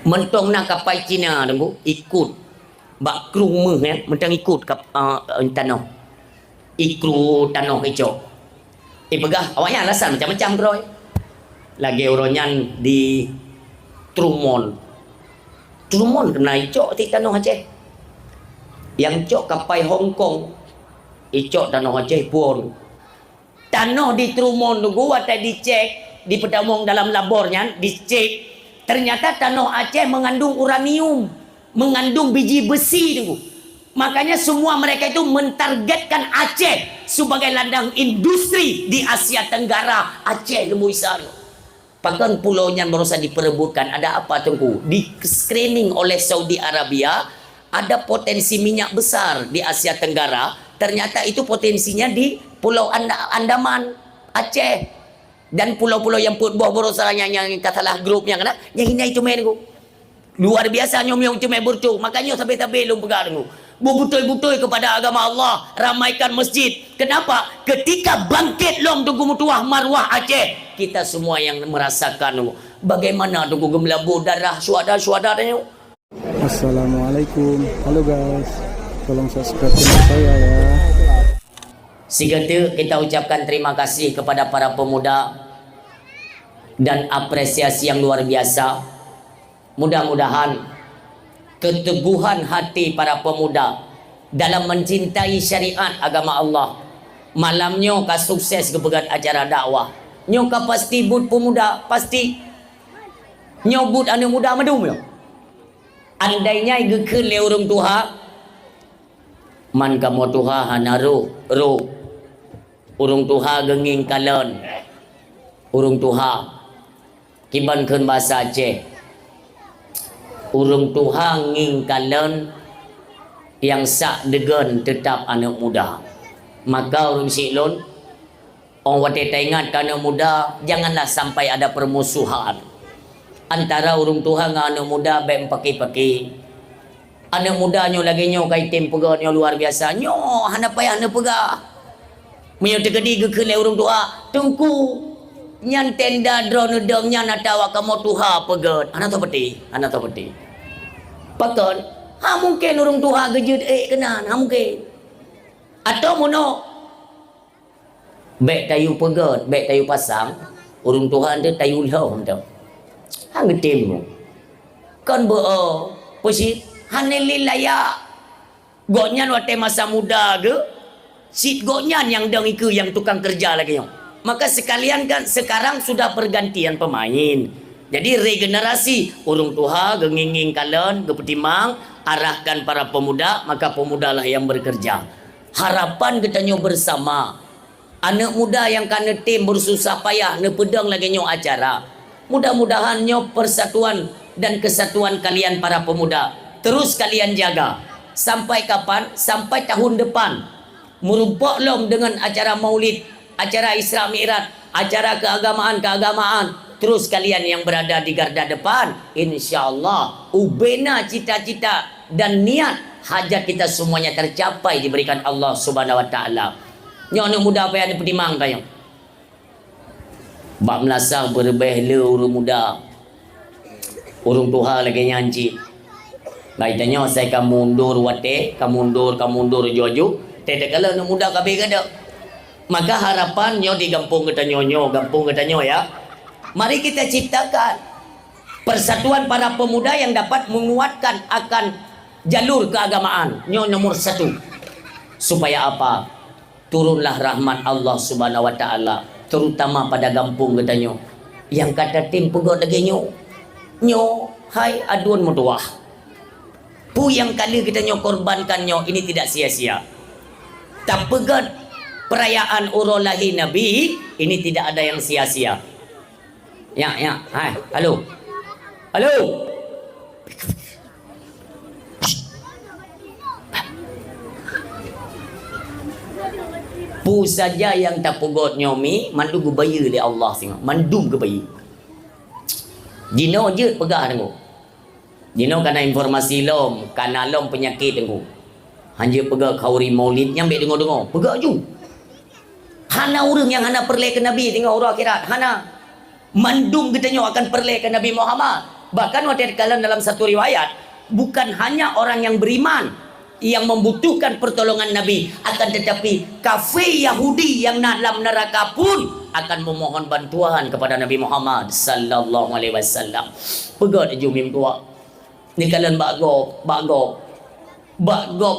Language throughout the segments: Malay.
mentong nak kapal Cina tu ikut bak kru meh mentang ikut kap tanah ikru tanah kecok pegah awaknya alasan macam-macam kroy lagi oronyan di Trumon kena icok ti tanah Aceh yang cok kapal Hong Kong icok tanah Aceh pun tanah di Trumon tu gua tadi dicek di pedamong dalam labornya dicek ternyata tanah Aceh mengandung uranium, mengandung biji besi tu. Makanya semua mereka itu mentargetkan Aceh sebagai ladang industri di Asia Tenggara. Aceh lembu isar. Bahkan pulaunya berusaha diperebutkan. Ada apa tengku? Di screening oleh Saudi Arabia, ada potensi minyak besar di Asia Tenggara. Ternyata itu potensinya di Pulau Andaman, Aceh. Dan pulau-pulau yang buah berusaha yang katalah grupnya kena yang ini cuma itu luar biasa nyom cuma burcu makanya sampai belum pegang tu betul-betul kepada agama Allah ramaikan masjid kenapa ketika bangkit lom tunggu mutuah marwah Aceh kita semua yang merasakan bagaimana tunggu gemelabu darah suada-suadanya. Assalamualaikum, halo guys, tolong subscribe channel saya ya. Sigatu kita ucapkan terima kasih kepada para pemuda dan apresiasi yang luar biasa. Mudah-mudahan keteguhan hati para pemuda dalam mencintai syariat agama Allah malamnya ka sukses kepegat acara dakwah. Nyo ka pasti but pemuda pasti nyobut anu muda madum yo. Andainya gekeun le urang tuha man kamu tuha hanaru urung tuha genging kalon urung tuha kiban keun bahasa Aceh urung tuha nging kalon yang sak degen tetap anak muda maka urung silon orang wate ingat anak muda janganlah sampai ada permusuhan antara urung tuha dengan anak muda baik paki-paki anak muda nyo lagi nyo kai tim pegah nyo luar biasa nyo hana payah hana pegah menyo tegedi gekele urung tua tungku nyan tenda drone dong nyan atawa kamu tuha pegat ana to peti pakon ha mungkin urung tuha gejut kenan ha mungkin atau mono bek tayu pegat bek tayu pasang urung tuha ande tayu lho ande ha ngetim mo kan bo posit hanelil laya goknyan wate masa muda ke sit goknyan yang dong iku yang tukang kerja lagi yo maka sekalian kan sekarang sudah pergantian pemain jadi regenerasi urung tuha genginging kalon gepetimang arahkan para pemuda maka pemudalah yang bekerja harapan kita nyo bersama anak muda yang kana tim bersusah payah ne pedang lagi nyo acara mudah-mudahan nyo persatuan dan kesatuan kalian para pemuda terus kalian jaga sampai kapan sampai tahun depan merumpok long dengan acara maulid acara Isra Mi'raj acara keagamaan terus kalian yang berada di garda depan insyaallah ubena cita-cita dan niat hajat kita semuanya tercapai diberikan Allah Subhanahu wa taala nyono muda apa yang dipertimang kayo bak melasah berbeh le urung muda urung tuha lagi nyanci baitanya saya kamu mundur wate kamu mundur jojo tete kalau nak muda kabeh kada maka harapan nyo di kampung kita nyonyo ya mari kita ciptakan persatuan para pemuda yang dapat menguatkan akan jalur keagamaan nyo nomor satu supaya apa turunlah rahmat Allah Subhanahu wa taala terutama pada kampung kita nyo yang kata tim pegot lagi nyo hai aduan mutuah pu yang kali kita nyo korbankan nyo ini tidak sia-sia tak pegat perayaan urolahi Nabi ini tidak ada yang sia-sia ya hai halo pu saja yang tak pegot nyomi mandu ke bayi oleh Allah sing mandum ke bayi Dino je pegah tengok Dino kana informasi lom kana lom penyakit tengok hanya pegak kauri maulid yang baik dengar-dengar pegak ju hana orang yang hana perleh ke Nabi tengok orang akhirat hana mandum kita nyo akan perleh ke Nabi Muhammad Bahkan waktu kalian dalam satu riwayat, bukan hanya orang yang beriman yang membutuhkan pertolongan Nabi, akan tetapi kafir Yahudi yang dalam neraka pun akan memohon bantuan kepada Nabi Muhammad sallallahu alaihi wasallam. Pegat jumim tua. Ni kalian bagop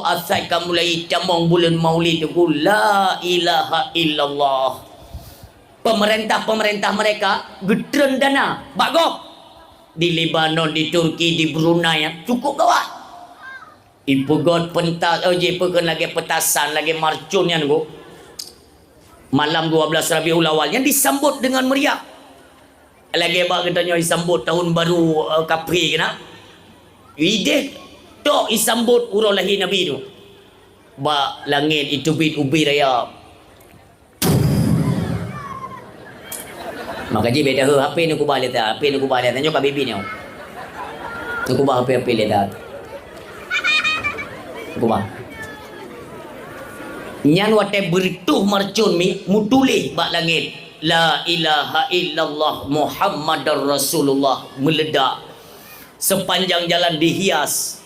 asai kamu mulai camong bulan Maulid tu la ilaha illallah. Pemerintah mereka gedren dana bagop di Lebanon, di Turki, di Brunei, cukup kawat. Ipegot pentas pekan lagi petasan lagi marcun yang go. Malam 12 Rabiul Awal yang disambut dengan meriah. Lagi bak katanya disambut tahun baru Kapri kena. Ide tok disambut urang lahir Nabi tu. Bak langit itu bit ubi raya. Maka je beda HP ni ku balik dah. HP ni ku balik tanya kat bibi ni. Aku bah HP lihat dah. Aku bah. Nyan wate berituh marcun mi mutulih bak langit. La ilaha illallah Muhammadar Rasulullah meledak. Sepanjang jalan dihias.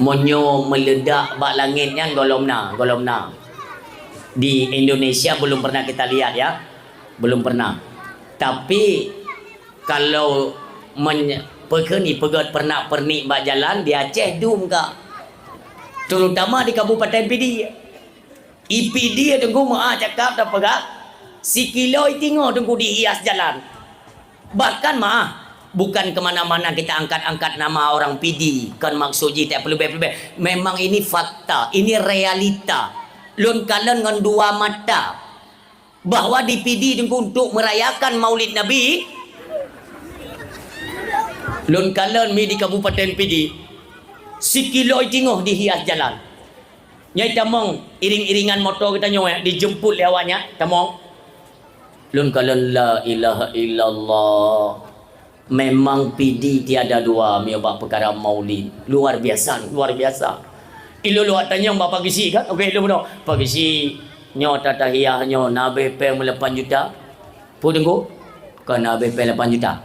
Monyo meledak bak langit yang golomna. Di Indonesia belum pernah kita lihat ya. Belum pernah. Tapi kalau pegat pernah pernik bak jalan di Aceh dum kak. Terutama di Kabupaten PD. IPD tunggu maa cakap dah pegak. Si kilo tengok tunggu dihias jalan. Bahkan bukan kemana-mana kita angkat-angkat nama orang PD. Kan maksudnya tak perlu lebih. Memang ini fakta, ini realita. Lun kalian dengan dua mata. Bahwa di PD untuk merayakan Maulid Nabi. Lun kalian mi di Kabupaten PD. Si kilo tengok dihias jalan. Nyai tamong iring-iringan motor kita nyoy dijemput lewatnya tamong. Lun kalian la ilaha illallah. Memang PD tiada dua miobak perkara Maulid. Luar biasa. Ilo luat tanya bapa gisi kan? Okey lu benar. Pak gisi nyo tatahiyah nyo nabe pe 8 juta. Pu tengku. Kan nabe pe 8 juta.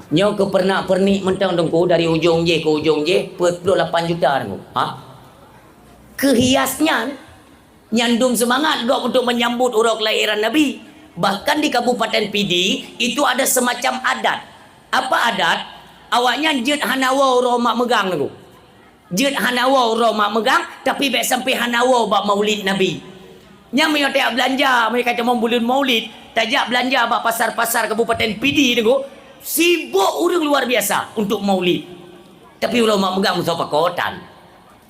Nyo ke pernik mentang tengku dari ujung je ke ujung je 48 juta tengku. Kehiasnya nyandung semangat dok untuk menyambut urang kelahiran Nabi. Bahkan di Kabupaten PD itu ada semacam adat. Apa adat? Awaknya jet hanawa urang mak megang tengku. Jet hanawa urang mak megang tapi baik sampai hanawa bab Maulid Nabi. Yang mereka tak belanja, mereka kata mau bulan Maulid, tajak belanja bab pasar-pasar Kabupaten PD tengok. Sibuk orang luar biasa untuk Maulid. Tapi orang mak megang musa pakotan.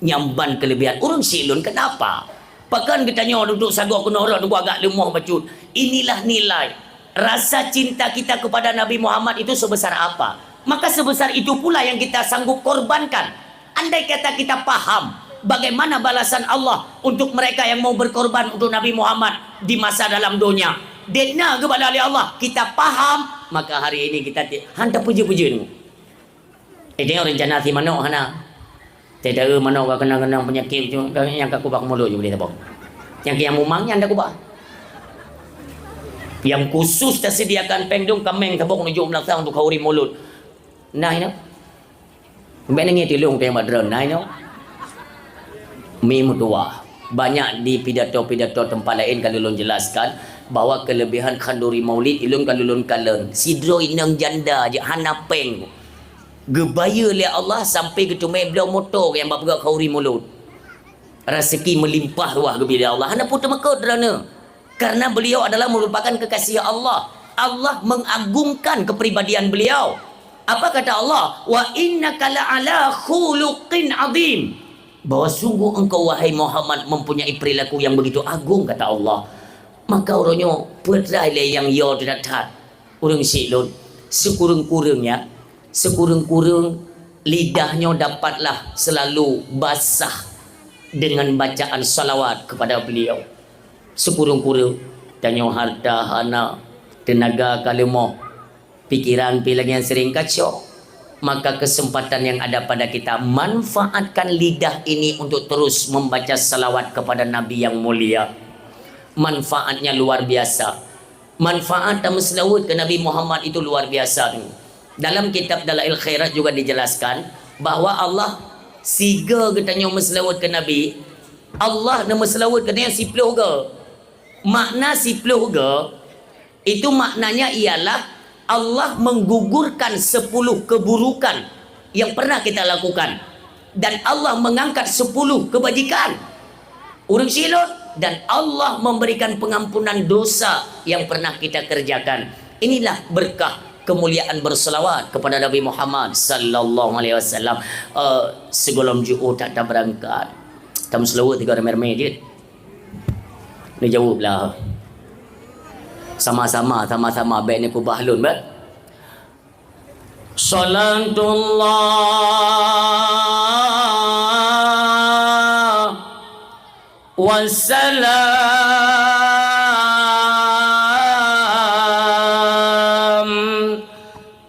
Nyamban kelebihan orang silun kenapa? Pakan kita nyawa duduk sagok kena orang duduk agak lemah bacut. Inilah nilai rasa cinta kita kepada Nabi Muhammad itu sebesar apa? Maka sebesar itu pula yang kita sanggup korbankan. Andai kata kita paham bagaimana balasan Allah untuk mereka yang mau berkorban untuk Nabi Muhammad di masa dalam dunia. Dena kepada Allah kita paham, maka hari ini kita hantar puji-puji ni. Dia rencana si manok hana. Tidak mana kau kenang-kenang penyakit yang kau kubak mulut je boleh tak? Yang mumangnya anda kubak. Yang khusus tersediakan pengdung kameng tabok nujuk melaksa untuk kauri mulut. Nah ini. Mbak nengi tilung tengok drone. Nah ini. Mutua. Banyak di pidato-pidato tempat lain kalau lun jelaskan bahawa kelebihan kanduri Maulid ilun kalau lun kalen. Sidro inang janda je hana peng. Gebaya oleh Allah sampai ketumai belau motor yang buat pegang kauri mulut. Rezeki melimpah ruah kepada Allah. Hana pun termekut kerana. Karena beliau adalah merupakan kekasih Allah. Allah mengagungkan kepribadian beliau. Apa kata Allah? Wa innaka la'ala khuluqin azim. Bahawa sungguh engkau wahai Muhammad mempunyai perilaku yang begitu agung kata Allah. Maka orangnya putra yang yo tidak tat. Orang silun sekurang-kurangnya lidahnya dapatlah selalu basah dengan bacaan salawat kepada beliau. Sekurang-kurang tanya harta hana tenaga kalimah pikiran pilang yang sering kacau, maka kesempatan yang ada pada kita manfaatkan lidah ini untuk terus membaca salawat kepada Nabi yang mulia. Manfaatnya luar biasa. Manfaat dan selawat ke Nabi Muhammad itu luar biasa. Dalam kitab Dalail Khairat juga dijelaskan bahwa Allah siga katanya meselawat ke Nabi. Allah nama selawat katanya 10 ke. Makna 10 ke itu maknanya ialah Allah menggugurkan 10 keburukan yang pernah kita lakukan, dan Allah mengangkat 10 kebajikan urang silot, dan Allah memberikan pengampunan dosa yang pernah kita kerjakan. Inilah berkah kemuliaan berselawat kepada Nabi Muhammad sallallahu alaihi wasallam. Segolom Ju'u tak berangkat tam selawat 3 mermeh je. Ni jawablah. Sama-sama baik ni ku bahlun ba. Salatullah wassalam,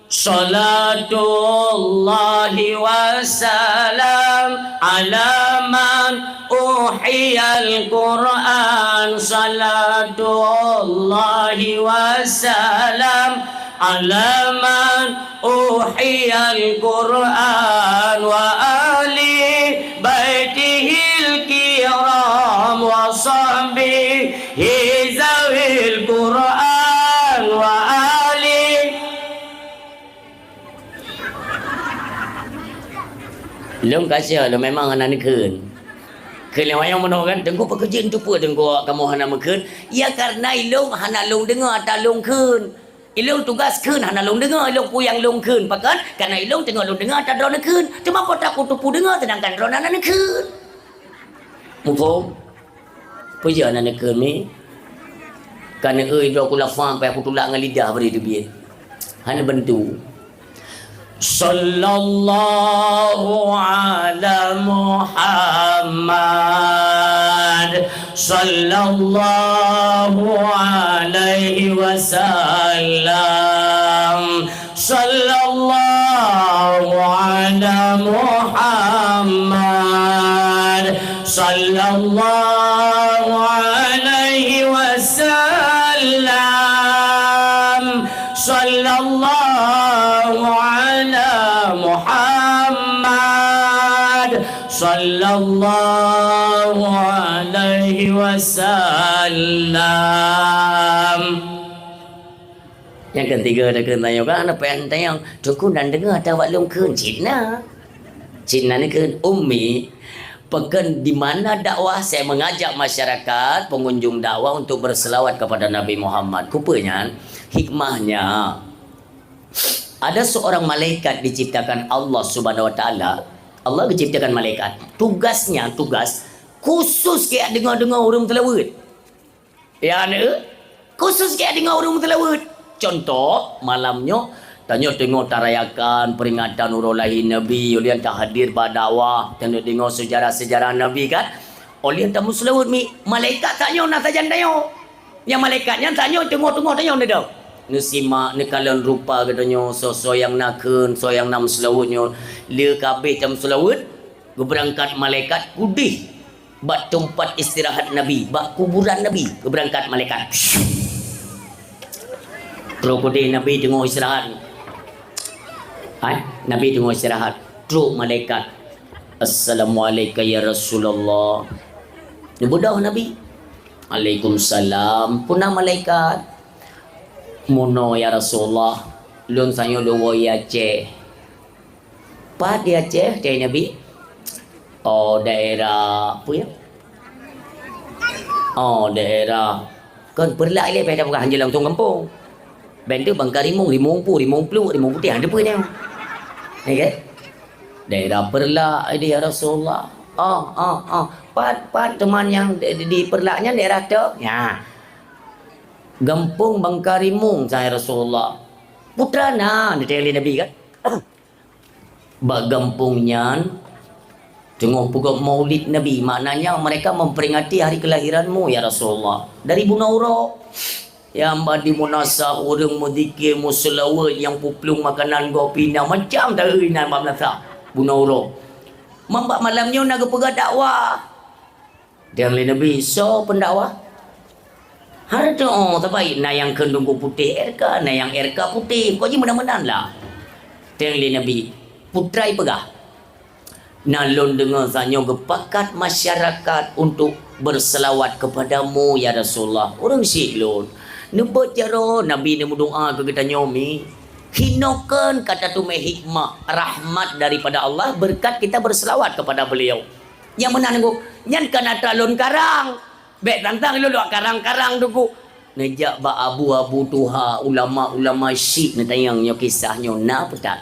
salatullahi wassalam ala man uhiyal Qur'an, salatullahi wassalam ala man uhiyal Qur'an wa ali baitihil kiram wa sahbihi zawil Qur'an wa ali. Belum kasih lo memang anak ni kun. Kalau yang mana kan tengok pekerjaan tu pun tengok kamu hana mekun. Ya karena ilung hana long dengar tak long kun. Ilung tugas kun hana long dengar, ilung puyang long kun. Pakan karena ilung tengok long dengar tak drone kun. Cuma kau tak kutupu dengar sedangkan drone hana kun. Mufum. Puja hana kun ni. Karena dua aku lafang sampai aku tulak dengan lidah beri tu biar. Hana bentu. Sallallahu ala Muhammad, sallallahu alaihi wasallam, sallallahu ala Muhammad, sallallahu alaihi wasallam, sallallahu Muhammad, sallallahu alaihi wasallam. Yang ketiga ada kena tanya kan apa yang tanya cukup dan dengar tak wak long kun Cina. Cina ni kun ummi pekan di mana dakwah saya mengajak masyarakat pengunjung dakwah untuk berselawat kepada Nabi Muhammad. Rupanya hikmahnya ada seorang malaikat diciptakan Allah Subhanahu wa taala. Allah menciptakan malaikat. Tugas khusus kayak dengar-dengar orang telawat. Ya ne? Khusus kayak dengar orang telawat. Contoh malamnya tanya tengok tarayakan peringatan urus lahir Nabi, ulian tak hadir pada dakwah, tengok tengok sejarah-sejarah Nabi kan. Ulian tak muslawat mi, malaikat tanya nak tajan tanya. Yang malaikatnya tanya tengok-tengok tanya dah. Ni simak ni kalian rupa katanya so yang nakun so yang nam selawutnya dia kabeh jam selawut berangkat malaikat kudih bak tempat istirahat Nabi bak kuburan Nabi berangkat malaikat terus kudih Nabi tengok istirahat Nabi tengok istirahat terus malaikat Assalamualaikum ya Rasulullah ni budak Nabi Waalaikumsalam punah malaikat Mono ya Rasulullah, lun sanyo dowo ya Aceh. Pat di Aceh, cai Nabi. Oh daerah apa ya? Oh daerah. Kan perlak ile pada bukan hanya langsung kampung. Bentuk Bangka Rimung, Rimung Putih ada apa ni? Okey. Daerah perlak ini ya Rasulullah. Pat teman yang di perlaknya daerah tu. Ya. Gampung Bangka Rimung saya Rasulullah. Putra na detail Nabi kan. Bak gampungnya tengok pukul Maulid Nabi, maknanya mereka memperingati hari kelahiranmu ya Rasulullah. Dari Bunauro yang di munasah orang muzikir muslawat yang puplung makanan gopina macam dari nama menasa Bunauro. Mambak malamnya nak pergi dakwah. Dan Nabi so pendakwah Harta terbaik na yang kendungku putih RK, na yang RK putih. Kau je menang-menang lah. Tengli Nabi putrai pegah. Nalon dengar sanyo gepakat masyarakat untuk berselawat kepadamu ya Rasulullah. Orang siklon. Nebut jaro Nabi ni berdoa ke kita nyomi. Hinokan kata tu hikmah rahmat daripada Allah berkat kita berselawat kepada beliau. Yang mana nengku nyan kana talon karang. Bek tantang lu karang-karang tu ku. Nejak ba abu-abu tuha ulama-ulama syik na tayang nyo kisahnya na petak.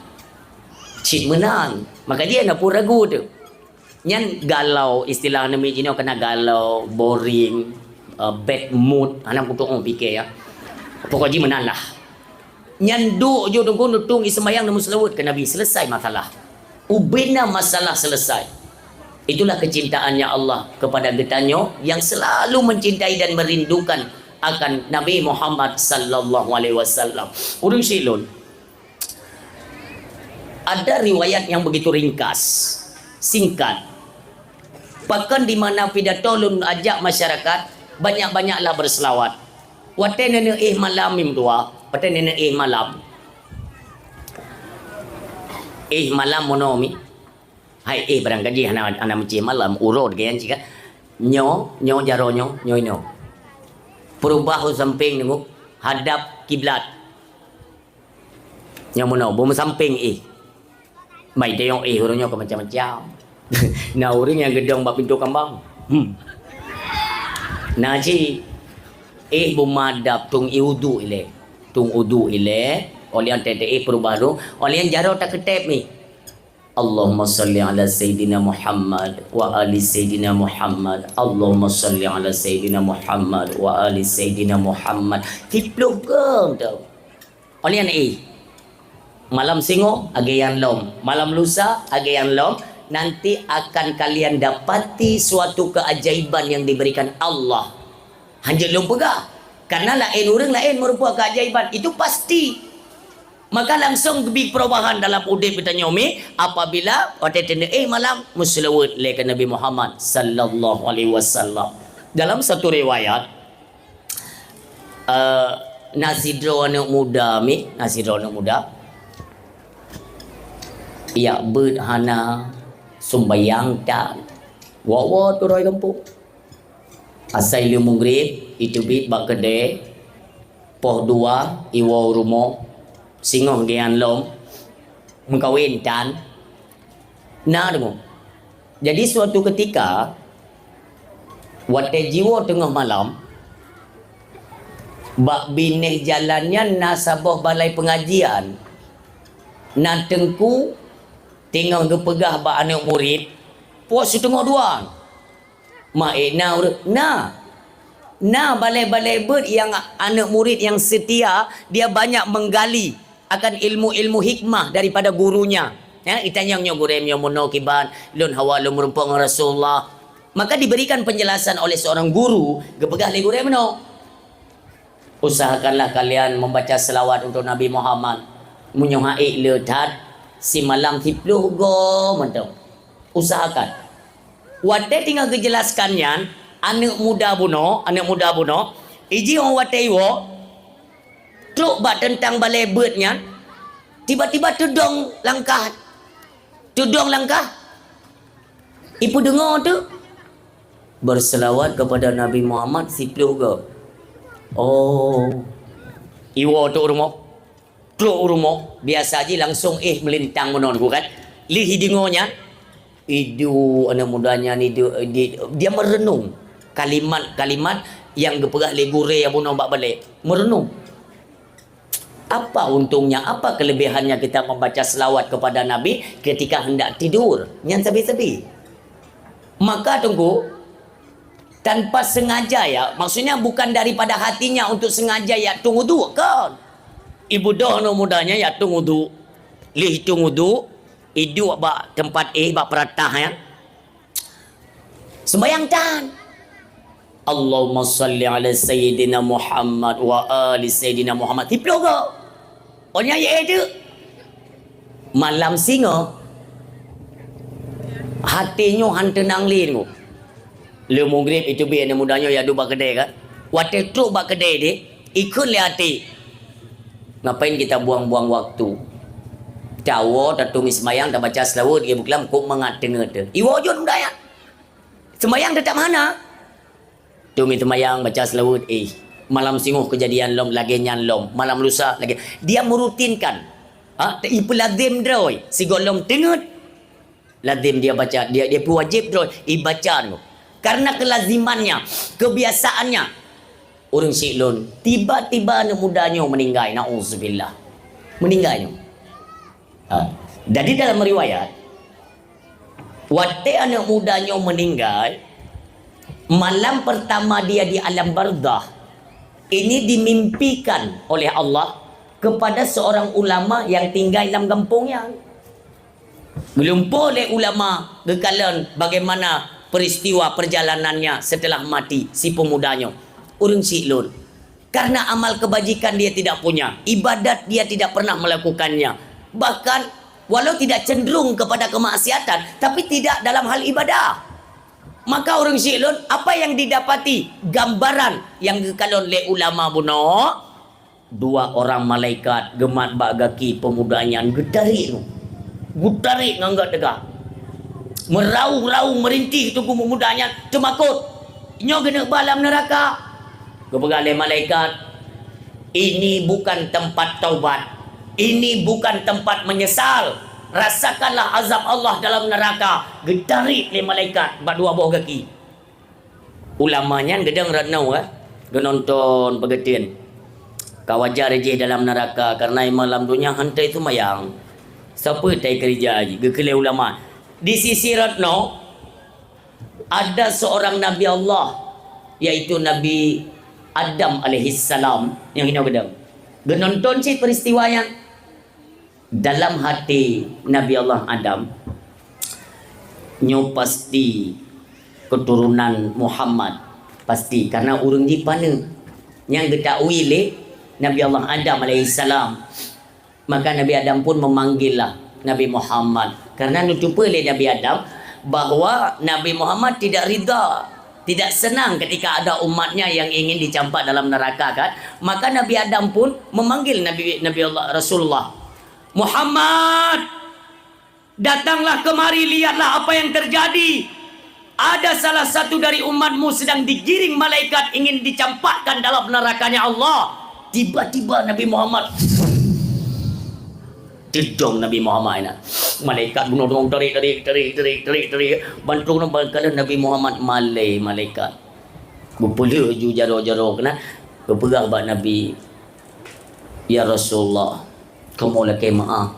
Syik menang. Maka dia nak pun ragu tu. Nyan galau istilah nama Cina kena galau, boring, bad mood. Anak kutuk orang fikir ya. Pokoknya menang lah. Nyan duk je tung ismayang namun selawat ke Nabi. Selesai masalah. Ubina masalah selesai. Itulah kecintaannya Allah kepada getanyo yang selalu mencintai dan merindukan akan Nabi Muhammad sallallahu alaihi wasallam. Urang silun. Ada riwayat yang begitu ringkas, singkat. Bahkan di mana pidato lun ajak masyarakat banyak-banyaklah berselawat. Wate nene malam tua, wate nene malam. Malam monomi. Hai barang gaji ana menci malam urut kan cika. Nyo jaro nyo ino. Perubah samping nengok hadap kiblat. Nyo mono bom samping Mai tengok orangnya ke macam-macam. Nah orang yang gedong bak pintu kambang. Nah ci bumadap tung iudu ile. Tung udu ile. Olian tete perubahan olian jaro tak ketep ni. Allahumma salli ala Sayyidina Muhammad wa ali Sayyidina Muhammad. Allahumma salli ala Sayyidina Muhammad wa ali Sayyidina Muhammad. Tipluk ke tau. Olian malam singo agayan lom, malam lusa agayan lom. Nanti akan kalian dapati suatu keajaiban yang diberikan Allah. Hanya lom pegah. Karena lain orang lain merupakan keajaiban. Itu pasti. Maka langsung lebih perubahan dalam udip kita nyomi apabila waktu tenda malam musylawat lekan Nabi Muhammad sallallahu alaihi wasallam. Dalam satu riwayat Nasidro anak muda ya berhana sumbayang dan wawa tu roy kampung asai lu mungrib itu bit bak gede poh dua iwa rumo singoh gian lom mengkawin dan nah dengo. Jadi suatu ketika wate jiwa tengah malam bak bineh jalannya nasabah balai pengajian na tengku tinggal gepegah ba anak murid puas setengah dua na balai-balai ber yang anak murid yang setia dia banyak menggali akan ilmu-ilmu hikmah daripada gurunya ya itanyangnya guremnya monokiban lun hawalu merumpang Rasulullah maka diberikan penjelasan oleh seorang guru gepegah le guremno usahakanlah kalian membaca selawat untuk Nabi Muhammad munyohai letat si malam tipluh go mentau usahakan wate tinggal kejelaskannya anak muda buno iji orang wate iwo truk bat tentang balai bertnya tiba-tiba tudong langkah ibu dengar tu berselawat kepada Nabi Muhammad tipluh go iwo tu rumah biasa aja langsung melintang menonku kan lihi dingonya idu anak mudanya ni dia merenung kalimat-kalimat yang gepegah legure yang bunuh bak balik merenung apa untungnya apa kelebihannya kita membaca selawat kepada Nabi ketika hendak tidur yang sebi-sebi maka tunggu tanpa sengaja ya maksudnya bukan daripada hatinya untuk sengaja ya tunggu dulu kan ibu dah no mudanya ya tunggu lih tunggu idu bak tempat bak peratah ya sembayang tan Allahumma salli ala Sayyidina Muhammad wa ali Sayyidina Muhammad tiplo go onya ya itu malam singa hatinya hantenang lin go le mungrib itu bi anak mudanya ya du bak kedai kan wate truk bak kedai dia ikut le hati. Ngapain kita buang-buang waktu Tawo tatu mi semayang dah baca selawat dia bukan kok mengat dengar tu. Iwo jon daya. Semayang tetap mana? Tu mi semayang baca selawat malam singuh kejadian lom lagi nyan lom. Malam lusa lagi. Dia merutinkan. Ipu lazim droi. Si golom dengar. Lazim dia baca. Dia wajib droi. Baca tu. Karena kelazimannya, kebiasaannya. Orang Siklon tiba-tiba anak mudanya meninggal. Na'udzubillah. Meninggalnya. Jadi dalam riwayat waktu anak mudanya meninggal, malam pertama dia di alam barzah ini dimimpikan oleh Allah kepada seorang ulama yang tinggal dalam kampungnya. Gelumpuh oleh ulama kekalan bagaimana peristiwa perjalanannya setelah mati si pemudanya. Orang Siklon karena amal kebajikan dia tidak punya, ibadat dia tidak pernah melakukannya. Bahkan walau tidak cenderung kepada kemaksiatan, tapi tidak dalam hal ibadah. Maka orang Siklon apa yang didapati? Gambaran yang dikalon oleh ulama buno. 2 orang malaikat gemat bagaki pemudanya gedari tu. Gudari nganggat tegak. Merau-rau merintih tu pemudanya cemakut. Nyo kena balam neraka. Kepegalai malaikat. Ini bukan tempat taubat. Ini bukan tempat menyesal. Rasakanlah azab Allah dalam neraka. Gedari oleh malaikat. Bak 2 buah kaki. Ulamanya gedang ranau dia nonton pegetian. Kawajar je dalam neraka. Karena malam dunia hantai itu mayang. Siapa tai kerja je. Gekelai ulama. Di sisi Ratno. Ada seorang Nabi Allah. Iaitu Nabi Adam alaihissalam. Yang ini gedang. Dia nonton si peristiwanya. Dalam hati Nabi Allah Adam nyo pasti keturunan Muhammad pasti karena urang di pana yang diketahui le Nabi Allah Adam alaihissalam. Maka Nabi Adam pun memanggillah Nabi Muhammad karena nutupa le Nabi Adam bahawa Nabi Muhammad tidak rida, tidak senang ketika ada umatnya yang ingin dicampak dalam neraka kan. Maka Nabi Adam pun memanggil Nabi Allah Rasulullah, Muhammad, datanglah kemari, lihatlah apa yang terjadi. Ada salah satu dari umatmu sedang digiring malaikat ingin dicampakkan dalam nerakanya Allah. Tiba-tiba Nabi Muhammad tidong Nabi Muhammad nak. Malaikat bunuh tarik bantu kalau Nabi Muhammad malaikat. Berpula ju jaro-jaro kena berpegang bak Nabi. Ya Rasulullah, kamu lagi maaf.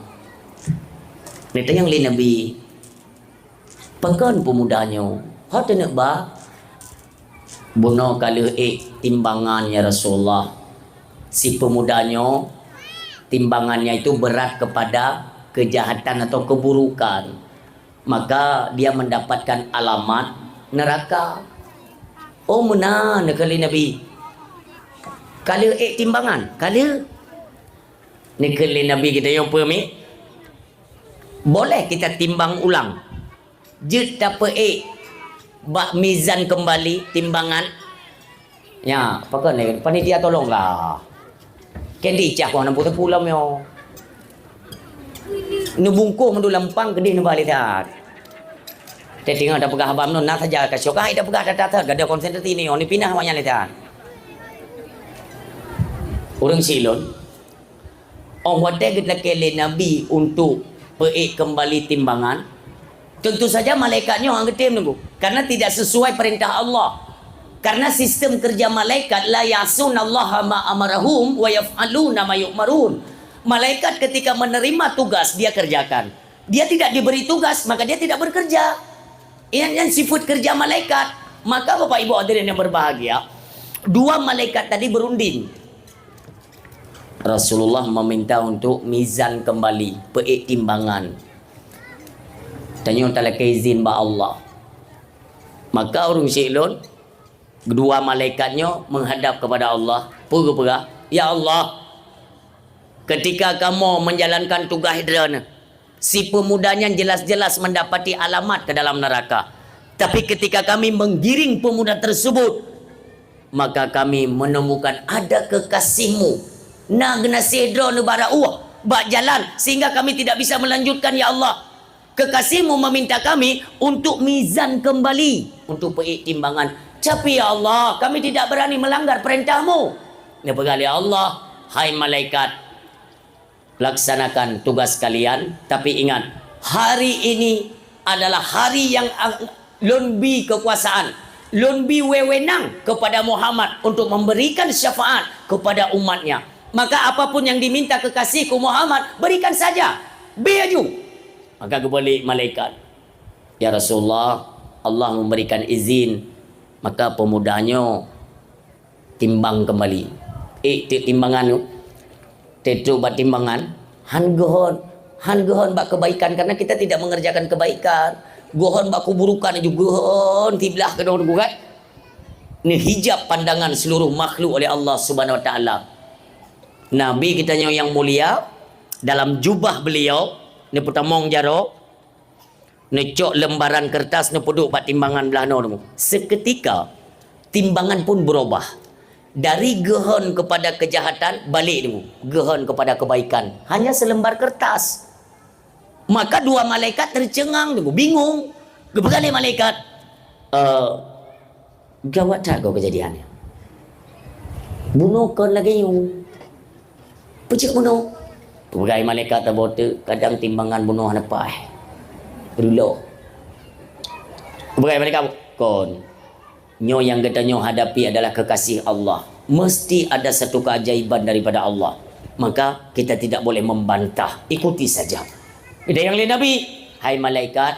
Ni tayang li Nabi. Pekan pemudanya. Hot nak ba? Bunuh kala timbangannya Rasulullah. Si pemudanya timbangannya itu berat kepada kejahatan atau keburukan. Maka dia mendapatkan alamat neraka. Oh mana kali Nabi. Kala timbangan, kala ni kali Nabi kita yang apa mi? Boleh kita timbang ulang. Je dapat bak mizan kembali timbangan. Ya, apa kan ni? Panitia tolonglah. Kendi cak ko nampu pulam yo. Nu bungkung mendu lampang gede nu balik tat. Te tinggal dah pegah abam nu nak saja ka syok ai dah pegah dah gada konsentrasi ni ni pindah awaknya le tat. Orang Silon orang wadai kita kele Nabi untuk peik kembali timbangan. Tentu saja malaikatnya orang ketim nunggu. Karena tidak sesuai perintah Allah. Karena sistem kerja malaikat la yasunallaha ma amarahum wa yaf'aluna ma yu'marun. Malaikat ketika menerima tugas dia kerjakan. Dia tidak diberi tugas maka dia tidak bekerja. Ini sifat kerja malaikat. Maka Bapak Ibu hadirin yang berbahagia, 2 malaikat tadi berunding. Rasulullah meminta untuk mizan kembali, peik timbangan. Tanya tak izin ba Allah. Maka orang Syiklon, 2 malaikatnya menghadap kepada Allah. Pura-pura, ya Allah, ketika kamu menjalankan tugas hidrana, si pemudanya jelas-jelas mendapati alamat ke dalam neraka. Tapi ketika kami menggiring pemuda tersebut, maka kami menemukan ada kekasihmu. Na gena sedro nu bara bak jalan sehingga kami tidak bisa melanjutkan ya Allah. Kekasihmu meminta kami untuk mizan kembali, untuk pertimbangan. Tapi ya Allah, kami tidak berani melanggar perintahmu. Dia berkata, ya Allah, hai malaikat, laksanakan tugas kalian. Tapi ingat, hari ini adalah hari yang lebih kekuasaan, lebih wewenang kepada Muhammad untuk memberikan syafaat kepada umatnya. Maka apapun yang diminta kekasihku Muhammad, berikan saja. Biaju. Maka kembali malaikat, ya Rasulullah, Allah memberikan izin. Maka pemudanya timbang kembali. Timbangan tetu bat timbangan. Han gohon bak kebaikan, karena kita tidak mengerjakan kebaikan. Gohon bak keburukan juga gohon tiblah ke daun gugat. Ini hijab pandangan seluruh makhluk oleh Allah Subhanahu wa taala. Nabi kita yang mulia dalam jubah beliau ni putamong jaro ni cok lembaran kertas ni puduk pak timbangan belah no. Seketika timbangan pun berubah dari gehon kepada kejahatan balik dulu gehon kepada kebaikan, hanya selembar kertas. Maka dua malaikat tercengang dulu, bingung. Berkali malaikat, gawat tak kau kejadiannya, bunuh kau lagi yung pecik bunuh. Pegai malaikat terbote, kadang timbangan bunuh apa dulu. Pegai malaikat kon nyo yang kita nyo hadapi adalah kekasih Allah. Mesti ada satu keajaiban daripada Allah. Maka kita tidak boleh membantah, ikuti saja. Ada yang lain Nabi, hai malaikat,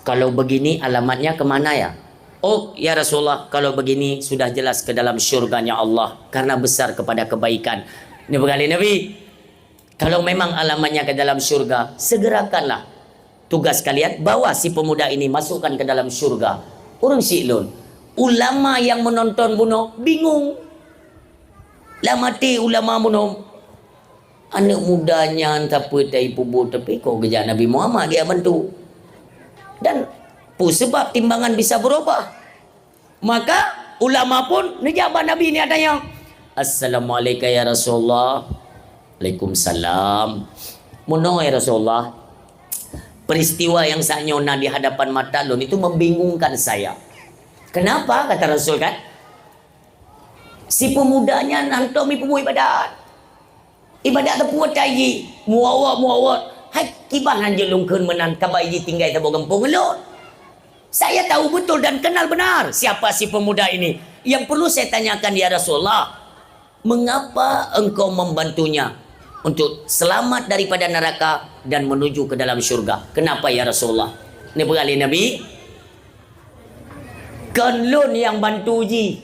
kalau begini alamatnya kemana ya? Oh ya Rasulullah, kalau begini sudah jelas ke dalam syurganya Allah, karena besar kepada kebaikan. Ini berkali Nabi, kalau memang alamatnya ke dalam syurga, segerakanlah tugas kalian, bawa si pemuda ini, masukkan ke dalam syurga. Orang si'lun, ulama yang menonton bunuh bingung. Lah mati ulama bunuh, anak mudanya entah apa dari pubur, tapi kau kerja Nabi Muhammad dia bantu. Dan sebab timbangan bisa berubah. Maka ulama pun nejabat Nabi ni adanya, Assalamualaikum ya Rasulullah. Waalaikumsalam. Mono ya Rasulullah, peristiwa yang saya nyona di hadapan mata lun itu membingungkan saya. Kenapa? Kata Rasul kan, si pemudanya nantomi pemu ibadat terpuat tayi muawat hai kibah hanjelung keun menan kabayi tinggai tabo gempung lun. Saya tahu betul dan kenal benar siapa si pemuda ini. Yang perlu saya tanyakan ya Rasulullah, mengapa engkau membantunya untuk selamat daripada neraka dan menuju ke dalam syurga? Kenapa ya Rasulullah? Ini berkali Nabi, kan lun yang bantu ji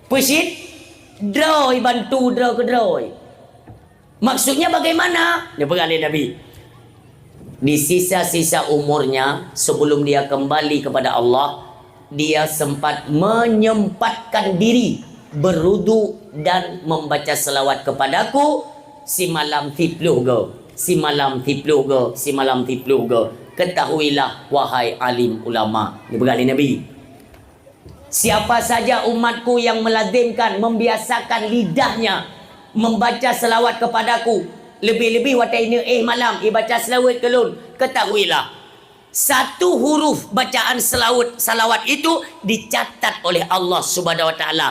pesit droi bantu draw ke droi. Maksudnya bagaimana? Ini berkali Nabi, di sisa-sisa umurnya sebelum dia kembali kepada Allah, dia sempat menyempatkan diri berudu dan membaca selawat kepadaku si malam tipluh go, si malam tipluh go, si malam tipluh go. Ketahuilah wahai alim ulama. Ini berkali Nabi, siapa saja umatku yang melazimkan, membiasakan lidahnya membaca selawat kepadaku, lebih-lebih watai ini malam baca selawat kelun, ketahuilah satu huruf bacaan salawat itu dicatat oleh Allah Subhanahu wa taala.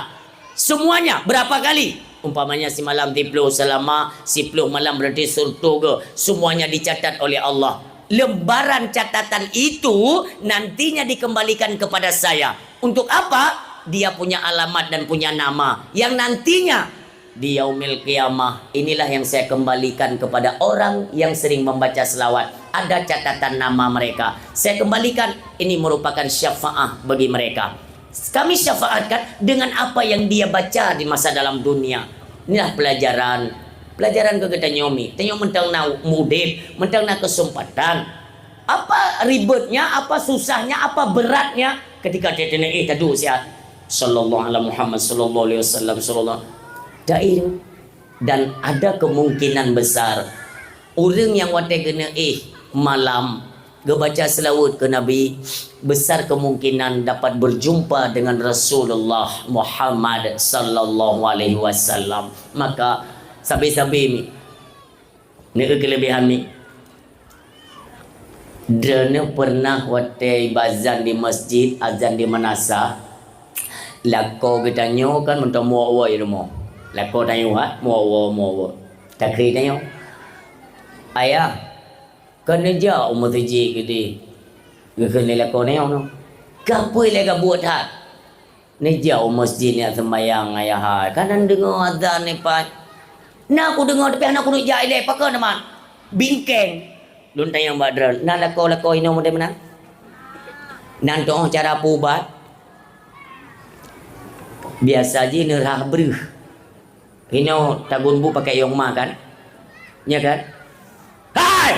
Semuanya berapa kali? Umpamanya si malam tipluh selama 10 malam berarti surtu ke, semuanya dicatat oleh Allah. Lembaran catatan itu nantinya dikembalikan kepada saya. Untuk apa? Dia punya alamat dan punya nama yang nantinya di yaumil qiyamah inilah yang saya kembalikan kepada orang yang sering membaca selawat. Ada catatan nama mereka, saya kembalikan. Ini merupakan syafaat bagi mereka. Kami syafaatkan dengan apa yang dia baca di masa dalam dunia. Inilah pelajaran ke kita nyomi. Tengok mentang na mudib, mentang na kesempatan. Apa ribetnya, apa susahnya, apa beratnya ketika dia tanya tadu siat sallallahu alaihi Muhammad sallallahu alaihi wasallam sallallahu dair. Dan ada kemungkinan besar orang yang watai kena malam gebaca selawat ke Nabi, besar kemungkinan dapat berjumpa dengan Rasulullah Muhammad sallallahu alaihi wasallam. Maka sabi-sabi ni Ni kelebihan ni. Dana pernah watai bazan di masjid, azan di manasa. Lako kita nyo kan mentang muawa ya rumah. Lako tanya ha, muawa. Takri tanya. Ayah, kan aja umur tuji gede. Gede lako ni ono. Kapoi lega buat hat. Ni jauh masjid ni sembayang ayah. Kan dengar azan ni pak. Nak aku dengar tapi anak aku nak jai le pakai nama. Bingkeng. Lun tanya Mbak Dran, nak lako ini model mana? Nanti cara pubat. Biasa je nerah beruh. Ini tagun bu pakai yong ma kan? Ya kan? Hai!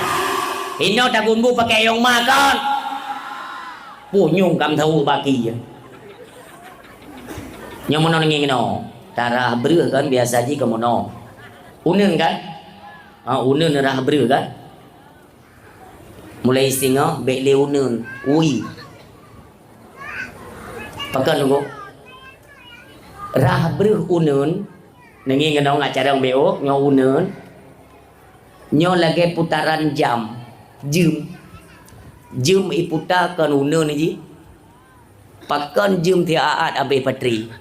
Ini tagun bu pakai yong ma kan? Punyung kam tahu baki je. Yang mana nengi no? Tarah beruh kan biasa je kamu no. Unen kan? Unen nerah beruh kan? Mulai singa bek leunun ui pakai nunggu rah beruh unun nengi ngenong acara beo nyo unun nyo lagi putaran jam jum iputa kan unun ni pakan jum ti aat abe patri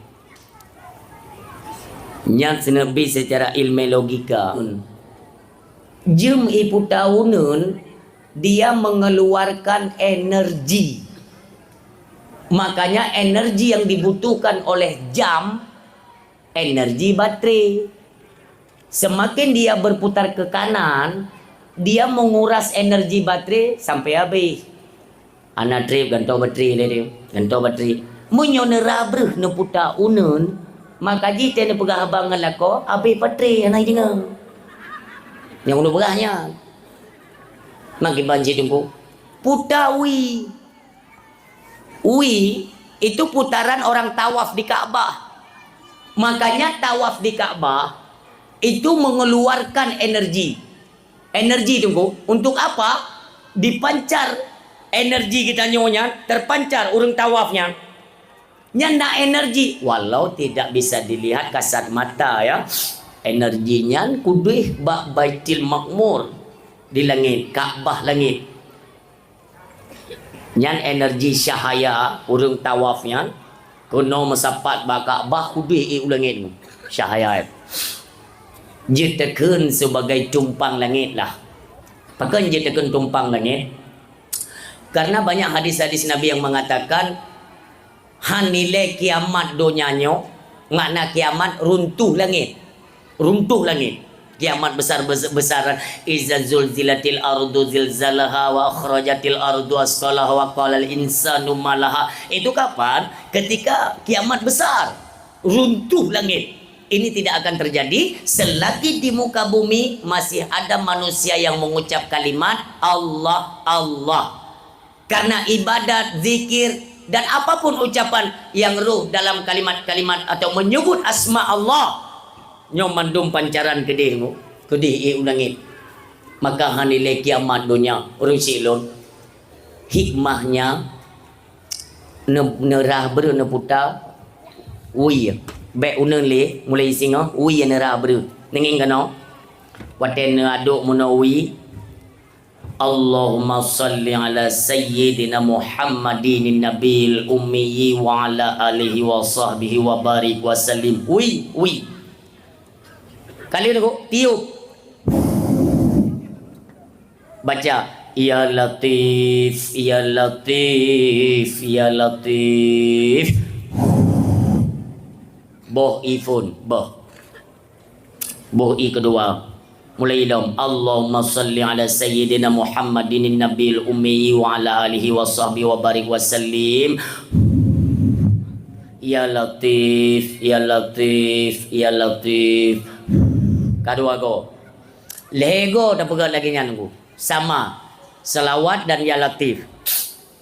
nyat senabi secara ilmu logika jum iputa unun dia mengeluarkan energi. Makanya energi yang dibutuhkan oleh jam, energi baterai. Semakin dia berputar ke kanan, dia menguras energi baterai sampai habis. Anak trip ganto baterai dia, ganto baterai. Munyo nerabruh ne putar unun, maka jite ne pegah abang ngalako, habis baterai anak dengar. Yang ulu berahnya. Makin banjir tunggu. Putar wi. Wi itu putaran orang tawaf di Ka'bah. Makanya tawaf di Ka'bah itu mengeluarkan energi. Energi tunggu. Untuk apa? Dipancar energi kita nyonya, terpancar urang tawafnya. Nyanda energi walau tidak bisa dilihat kasat mata ya. Energinya kuduh bak Baitul Makmur di langit, Ka'bah langit. Nyan energi syahaya urang tawafnya kuno mesapat ba Ka'bah kuduh langit syahaya. Dia tekan sebagai tumpang langit lah. Pakai dia tekan tumpang langit. Karena banyak hadis-hadis Nabi yang mengatakan hanile kiamat donyanyo ngana kiamat runtuh langit. Runtuh langit. Kiamat besar-besaran iza zulzilatil ardu zilzalaha wa akhrajatil ardu asqalaha wa qalal insanu malaha. Itu kapan? Ketika kiamat besar, runtuh langit. Ini tidak akan terjadi selagi di muka bumi masih ada manusia yang mengucap kalimat Allah Allah. Karena ibadat, zikir dan apapun ucapan yang ruh dalam kalimat-kalimat atau menyebut asma Allah nyom mandum pancaran kedihmu kedih ulangit maka hanile kiamat dunia urang silon hikmahnya nerah ber ne puta ui be uneun le mulai singa ui nerah ber nenging kano waten aduk munawi Allahumma salli ala sayyidina Muhammadin nabil ummi wa ala alihi wa sahbihi wa barik wa sallim ui kali itu tiup baca ya latif ya latif ya latif boh ifun boh i kedua mulai dong Allahumma salli ala sayyidina Muhammadin nabil ummi wa ala alihi wa sahbihi wa barik wa sallim ya latif ya latif ya latif kedua go lego dah pegang lagi nyanku sama selawat dan ya latif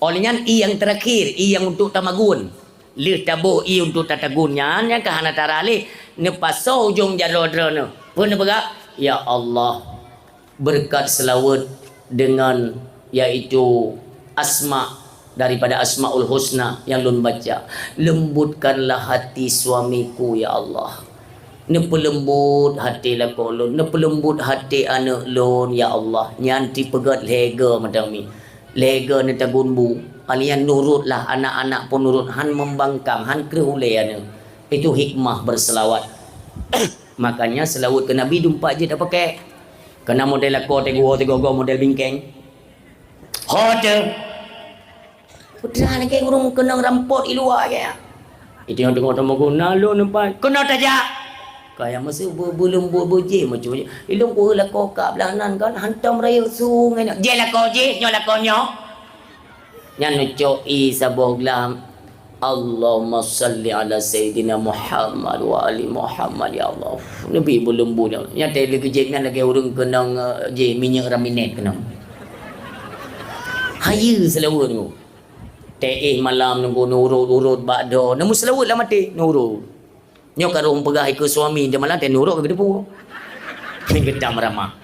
olehnya i yang terakhir i yang untuk tamagun li tabu i untuk tatagunnya yang kahana tarali ne paso ujung jarodrone pun pegang ya Allah berkat selawat dengan yaitu asma daripada asmaul husna yang lun baca lembutkanlah hati suamiku ya Allah Ne pelembut hati la kolon, ne pelembut hati anak lon ya Allah. Nyanti pegat lega macam ni. Lega ni tagun bu. Kalian nurutlah anak-anak pun nurut han membangkang, han kerulai itu hikmah berselawat. Makanya selawat ke Nabi dumpak je dah pakai. Kena model aku tego model bingkeng. Hotel. Putra lagi urung kena rampot di luar ya. Itu yang tengok temu guna lu nampak. Kena tajak. Kayak masa belum berje macam ni. Ilung ku lah kau kat belanan kan hantam raya sungai nak. Je lah kau je, nyo lah kau nyo. Yang nucoi saboglam. Allahumma salli ala sayyidina Muhammad wa ali Muhammad ya Allah. Nabi belum budak. Yang tadi lagi je lagi orang kenang je minyak raminet kenang. Haya selawat tu. Teh malam nunggu nurut bakdo. Namu selawat lah mati nurut. Nyo karung pegah ikut suami dia malam dia nurut ke depu. Ni gedam ramah.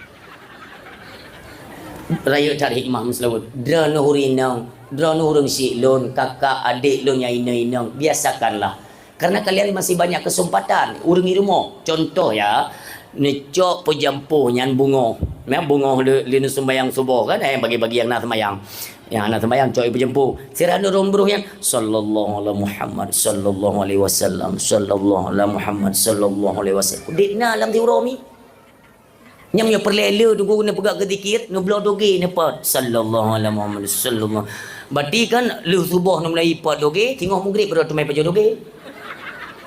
Raya cari hikmah selawat. Dra nuhurinang, dra nuhurung si lon, kakak adik lon yang inang-inang. Biasakanlah. Karena kalian masih banyak kesempatan. Urung di rumah. Contoh ya, necok pejampuh nyan bungo. Memang bungo linu sembayang subuh kan bagi-bagi yang nak sembayang. Yang anak sembahyang coy berjempu sirana rombroh yang sallallahu alaihi Muhammad sallallahu alaihi wasallam sallallahu alaihi Muhammad sallallahu alaihi wasallam dikna alam tiurami nyam yo perlela tu guna pegak ke zikir no blo doge ne pat sallallahu alaihi Muhammad sallallahu berarti kan lu subuh no mulai pat doge tengok maghrib baru tu mai pajo doge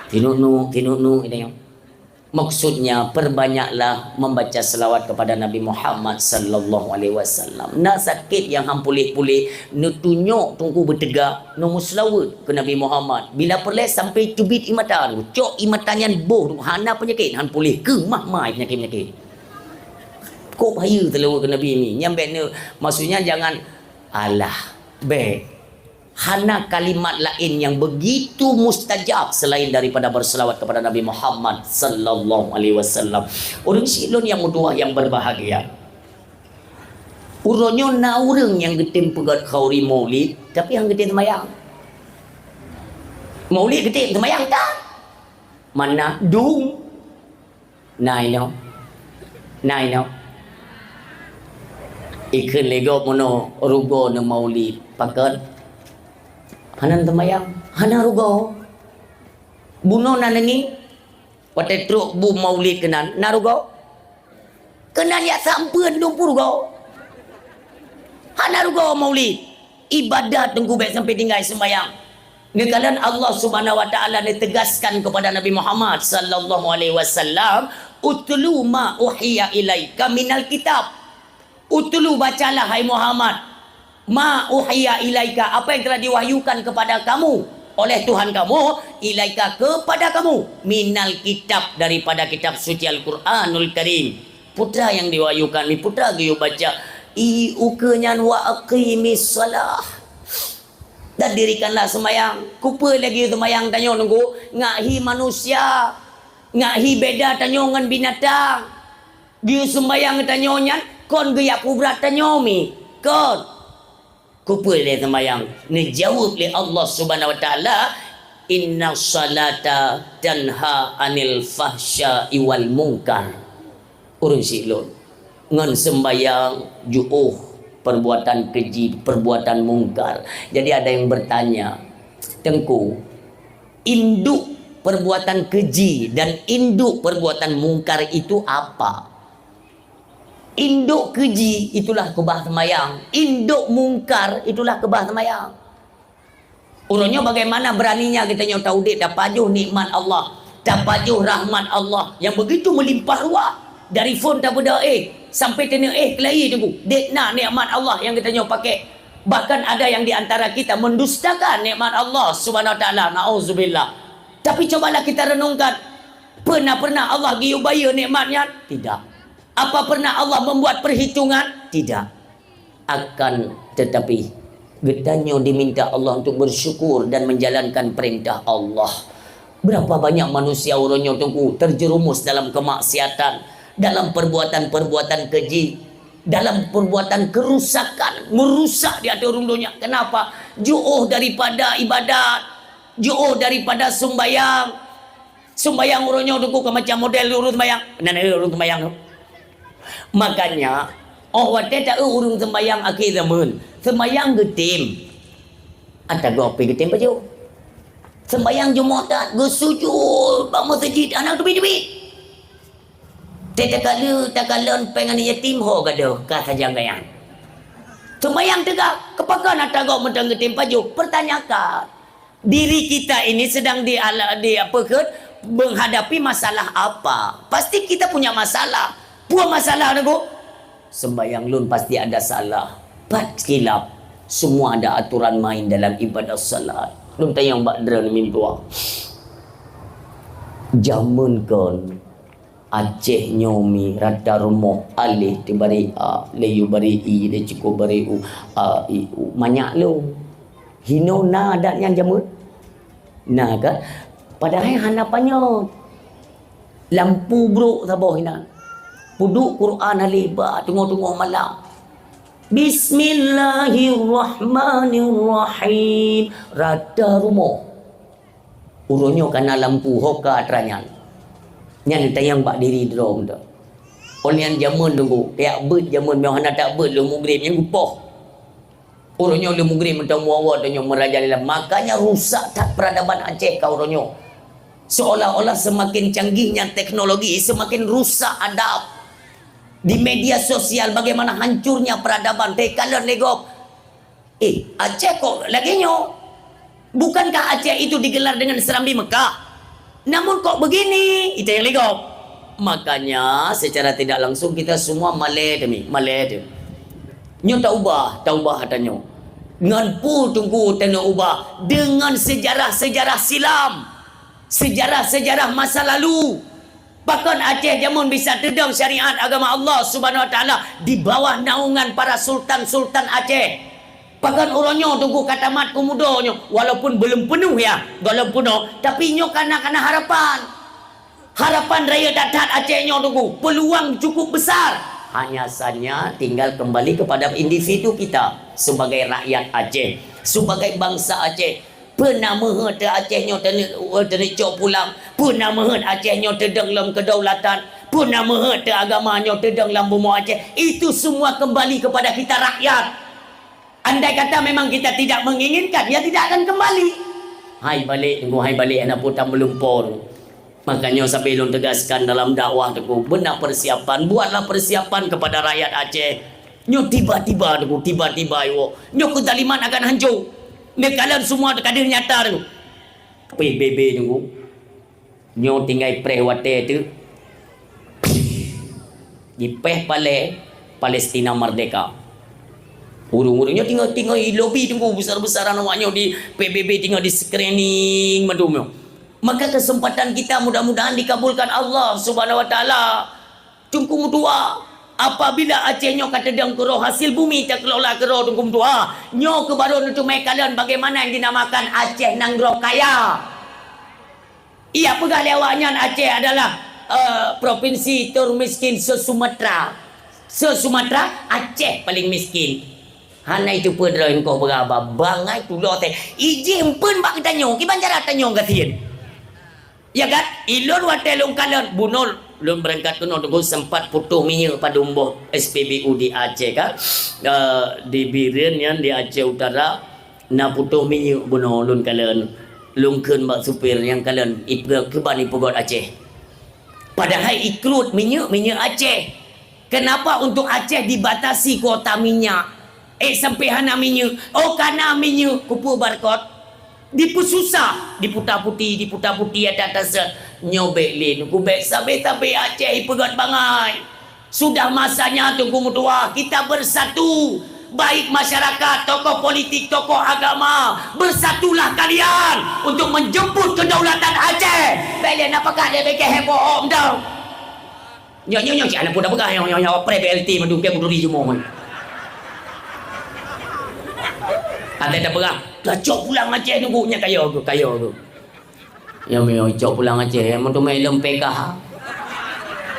tinunu ini yang maksudnya perbanyaklah membaca selawat kepada Nabi Muhammad sallallahu alaihi wasallam. Nak sakit yang hang pulih-pulih, nu tunjuk tunggu bertegak, nu selawat ke Nabi Muhammad. Bila perles sampai cubit imata tu, cok imatanya boh tu, hana penyakit, han pulih ke mah-mai penyakit-penyakit. Kok bahaya selawat ke Nabi ni. Nyambe ni maksudnya jangan alah be hana kalimat lain yang begitu mustajab selain daripada berselawat kepada Nabi Muhammad sallallahu alaihi wasallam. Orang silon yang mudah yang berbahagia. Uronyo na urang yang getim pegat khauri maulid tapi yang getim semayang. Maulid getim semayang tak? Mana dung? Nai no. Ikan lego mono rugo na maulid pakat hanan temayang, hana rugo. Buno nanani, wate truk bu maulid kenan, narugo. Kenan ya sampeun dong rugo. Hana rugo maulid. Ibadat tunggu baik sampai tinggal sembahyang. Nekalan Allah Subhanahu wa taala ditegaskan kepada Nabi Muhammad sallallahu alaihi wasallam, "Utlu ma uhiya ilaika minal kitab." Utlu bacalah hai Muhammad ma uhiya ilaika, apa yang telah diwahyukan kepada kamu oleh Tuhan kamu, ilaika kepada kamu, minal kitab daripada kitab suci Al-Quranul Karim. Putra yang diwahyukan ni putra gayo baca ukenyan wa aqimis salah. Dan dirikanlah semayang. Kupa lagi semayang tanyo nunggu ngahi manusia, ngahi beda tanyo ngan binatang. Dia sembayang tanyo nyan kon gaya kubrat tanyo mi kon kupul dia sembahyang. Ni jawab oleh Allah Subhanahu wa taala, inna salata tanha anil fahsya'i wal munkar. Urang silon ngan sembahyang juuh perbuatan keji, perbuatan mungkar. Jadi ada yang bertanya, Tengku, induk perbuatan keji dan induk perbuatan mungkar itu apa? Induk keji itulah kebah semayang. Induk mungkar itulah kebah semayang. Urangnya bagaimana beraninya kita nyaw tahu dik dah pajuh nikmat Allah, dah pajuh rahmat Allah yang begitu melimpah ruah. Dari phone tak beda sampai tena kelahi tunggu. Dek nak nikmat Allah yang kita nyaw pakai. Bahkan ada yang di antara kita mendustakan nikmat Allah Subhanahu wa taala. Nauzubillah. Tapi cobalah kita renungkan. Pernah Allah giu bayar nikmatnya? Tidak. Apa pernah Allah membuat perhitungan? Tidak. Akan tetapi getanya diminta Allah untuk bersyukur dan menjalankan perintah Allah. Berapa banyak manusia orangnya tunggu terjerumus dalam kemaksiatan, dalam perbuatan-perbuatan keji, dalam perbuatan kerusakan, merusak di hati orang dunia. Kenapa? Jauh daripada ibadat, jauh daripada sembahyang, Sembayang urunnya tu macam model urun sembayang. Nana urun sembayang tu. Makanya wate tak urung sembayang akhir zaman. Sembayang getim. Ada gopi getim baju. Sembayang Jumaat tak sujud bang masjid anak tepi-tepi. Tak kala pengen yatim ho gado ka sajang gayang. Sembayang tegak kepakan ada gok mentang getim baju. Pertanyakan diri kita ini sedang di apa ke menghadapi masalah apa? Pasti kita punya masalah. Buah masalah tu. Sembayang lun pasti ada salah. Bat kilap. Semua ada aturan main dalam ibadah salat. Lun tayang bakdra ni mimpi. Jamun kon Aceh nyomi rata rumah alih di bari a leyu bari i de cukup bari u a i u banyak lu. Hino na adatnya jamun. Nah kan padahal hanapannya lampu bro saboh hina. Puduk Quran aliba tunggu-tunggu malam. Bismillahirrahmanirrahim. Rada rumah. Urunyo kana lampu hoka teranyang. Yang ditayang bak diri drom tu. Oleh yang jamun tunggu. Tiap bet jamun memang hana tak bet lu mugrim yang gupoh. Urunyo lu mugrim mentang muawat tu merajalela. Makanya rusak tak peradaban Aceh kau urunyo. Seolah-olah semakin canggihnya teknologi semakin rusak adab. Di media sosial bagaimana hancurnya peradaban. Tekalan legop. Aceh kok lagi nyo? Bukankah Aceh itu digelar dengan Serambi Mekah? Namun kok begini? Itu yang legop. Makanya secara tidak langsung kita semua malai demi malai. Nyo tak ubah hatanya. Dengan pu tunggu tena ubah dengan sejarah-sejarah silam. Sejarah-sejarah masa lalu. Bahkan Aceh jamun bisa tedang syariat agama Allah Subhanahu Wa Taala di bawah naungan para sultan-sultan Aceh. Bahkan orangnya tunggu kata mat kumudonyo walaupun belum penuh ya, belum penuh, tapi nyo kana harapan. Harapan raya datat Aceh nyo tunggu peluang cukup besar. Hanya saja tinggal kembali kepada individu kita sebagai rakyat Aceh, sebagai bangsa Aceh. Pernah mehet Aceh nyo tercok pulang, pernah mehet Aceh nyo tedeng dalam kedaulatan, pernah mehet agama nyo tedeng dalam bumi Aceh. Itu semua kembali kepada kita rakyat. Andai kata memang kita tidak menginginkan, ya tidak akan kembali. Hai balik anak putang melumpur. Makanya sampai lun tegaskan dalam dakwah teku, benar persiapan, buatlah persiapan kepada rakyat Aceh. Nyo tiba-tiba teku, tiba-tiba yo. Nyo kezaliman akan hancur. Kalian semua kadir nyata tu. PBB tunggu. Nyo tinggal preh wate tu. Di peh pale Palestina merdeka. Urung-urungnya tinggal lobby tunggu besar-besaran awaknya di PBB tinggal di screening madumnya. Maka kesempatan kita mudah-mudahan dikabulkan Allah Subhanahu Wa Taala. Tunggu dua. Apabila Aceh nyo kata dang kero hasil bumi tak kelola kero tungkum tua nyo ke baru untuk kalian bagaimana yang dinamakan Aceh Nanggro Kaya. Ia pegah lewatnya Aceh adalah provinsi termiskin se-Sumatera. Se-Sumatera Aceh paling miskin. Hana itu pedra kau beraba bangai tu lo teh. Ijin pun bak kita nyo ki banjara tanyo gatien. Ya kan? Ilon watelung kalian bunul belum berangkat tu untuk sempat putuh minyak pada umbuh SPBU di Aceh kan di Biren yang di Aceh Utara na putuh minyak bunuh lun kalian lungkeun bak supir yang kalian keban ipugot Aceh padahal ikut minyak Aceh. Kenapa untuk Aceh dibatasi kuota minyak sampai hana minyak karena minyak kupu barkot dipususah diputar putih ada atas nyobek lin kubek sampai Aceh ipegat bangai. Sudah masanya tunggu mutua kita bersatu, baik masyarakat, tokoh politik, tokoh agama, bersatulah kalian untuk menjemput kedaulatan Aceh. Belen apakah dia bikin heboh om dah nyo anak pun dah pegang nyo pre BLT mendukai berduri semua ada dah pegang cok pulang Aceh nunggunya kaya aku. Ya meo cok pulang Aceh mun tu mai lem PKH.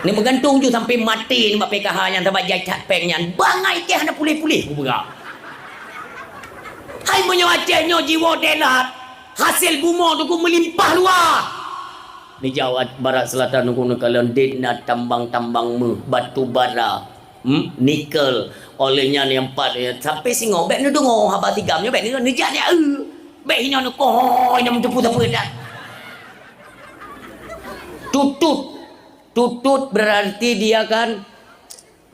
Ni bergantung je sampai mati ni buat PKH yang tempat jacat pengnya. Bangai ke hana pulih-pulih ku berak. Hai menyo Aceh nyo jiwa delat. Hasil bumi tu ku melimpah luar. Ni Jawa Barat Selatan nunggu kalian dena tambang-tambang batu bara, nikel, olehnya ni empat sampai singo bek ni dengo haba tigamnya bek ni janya bek hina nu ko ina mentepu apa dah. Tutut berarti dia kan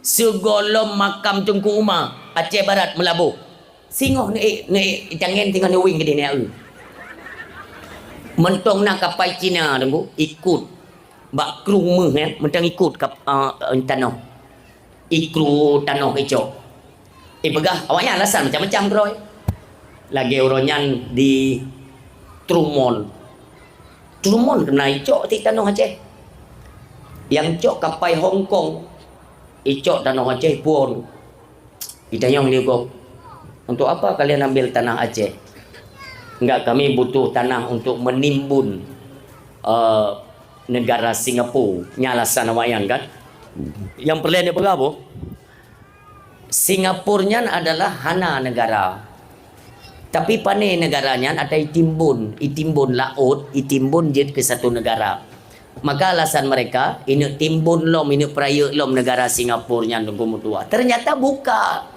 segolom makam Tengku Umar Aceh Barat Melabuh. Singoh ni jangan tinggal ni wing ke dia ni. Mentong nak kapal Cina tunggu ikut bak kru meh mentang ikut kap tanah ikru tanah kecok pegah awaknya alasan macam-macam kroy lagi oronyan di Trumon kena icok ti tanah Aceh yang cok kapal Hong Kong icok tanah Aceh pun ditanya dia kok untuk apa kalian ambil tanah Aceh. Enggak, kami butuh tanah untuk menimbun negara Singapura. Nyalasan awayan kan. Yang perlu dia apa? Singapurnya adalah hana negara. Tapi pane negaranya ada itimbun laut, itimbun jet ke satu negara. Maka alasan mereka ini timbun lom, ini peraya lom negara Singapurnya nunggu mutua. Ternyata buka.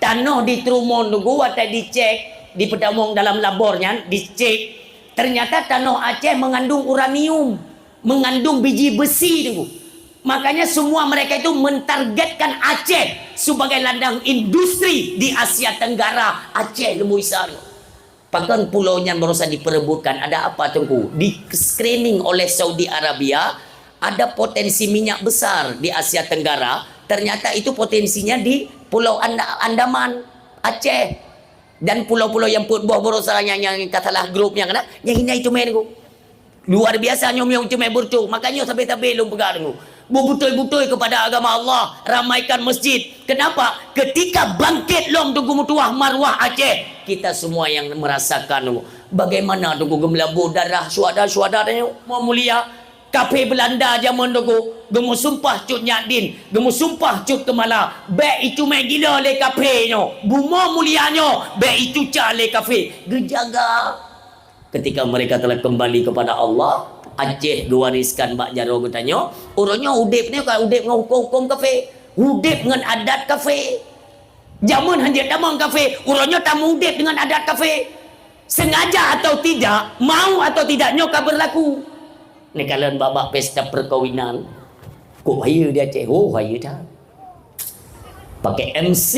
Tanah di Trumon nunggu atau dicek di pedamong dalam labornya dicek ternyata tanah Aceh mengandung uranium, mengandung biji besi tu. Makanya semua mereka itu mentargetkan Aceh sebagai ladang industri di Asia Tenggara. Aceh lembu isar. Bahkan pulaunya berusaha diperebutkan. Ada apa tunggu? Di screening oleh Saudi Arabia ada potensi minyak besar di Asia Tenggara. Ternyata itu potensinya di Pulau Andaman, Aceh. Dan pulau-pulau yang put buah berusaha yang katalah grupnya kena yang ini cuma tu luar biasa nyom cuma burcu makanya sampai belum pegang tu betul-betul kepada agama Allah ramaikan masjid. Kenapa? Ketika bangkit lom tunggu mutuah marwah Aceh kita semua yang merasakan bagaimana tunggu gemelabu darah syuhada mau mulia kafe Belanda zaman dulu gemu sumpah cut nyadin gemu sumpah cut kemala baik itu mai gila le kafe nyo bumo mulianyo baik itu cale kafe gejaga ketika mereka telah kembali kepada Allah Aceh diwariskan Mbak Jaro katanya orangnya udip ni kan udip dengan hukum kafe udip dengan adat kafe zaman hanjat damang kafe orangnya tamu udip dengan adat kafe sengaja atau tidak mau atau tidaknya kabar berlaku. Ni kalian babak pesta perkawinan kok haya dia Aceh haya dah pakai MC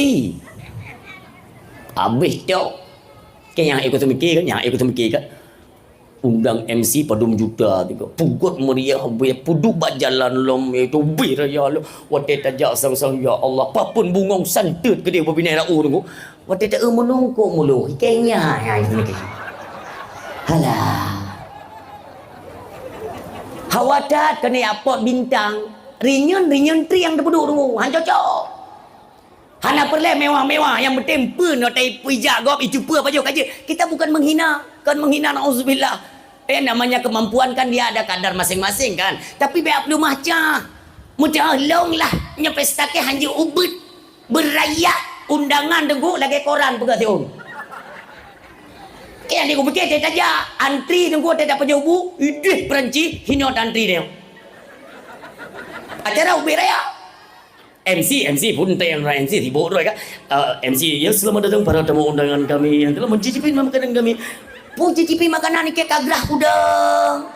habis tau kan yang ikut mikir kan undang MC padum juta tiga pugut meriah puduk bak jalan lom itu biraya lo wate tajak sang-sang ya Allah papun bungong santut ke dia berbina rau tunggu wate tak menungkuk mulu kenya halah Hawadat kena apot bintang rinyan tri yang terduduk tunggu han cocok hana perle mewah-mewah yang bertempa no tai pijak gop itu apa aja kaje kita bukan menghina nauzubillah namanya kemampuan kan dia ada kadar masing-masing kan tapi biar perlu macam long lah nya pesta ke hanya ubet berayak undangan tunggu lagi koran pegang tiun yang dia fikir dia saja antri tunggu dia dapat jauh idih Perancis hinot antri dia acara ubi raya MC pun yang MC sibuk rồi kan MC ya selamat datang para tamu undangan kami yang telah mencicipi makanan kami pun cicipi makanan ni kek kagrah udang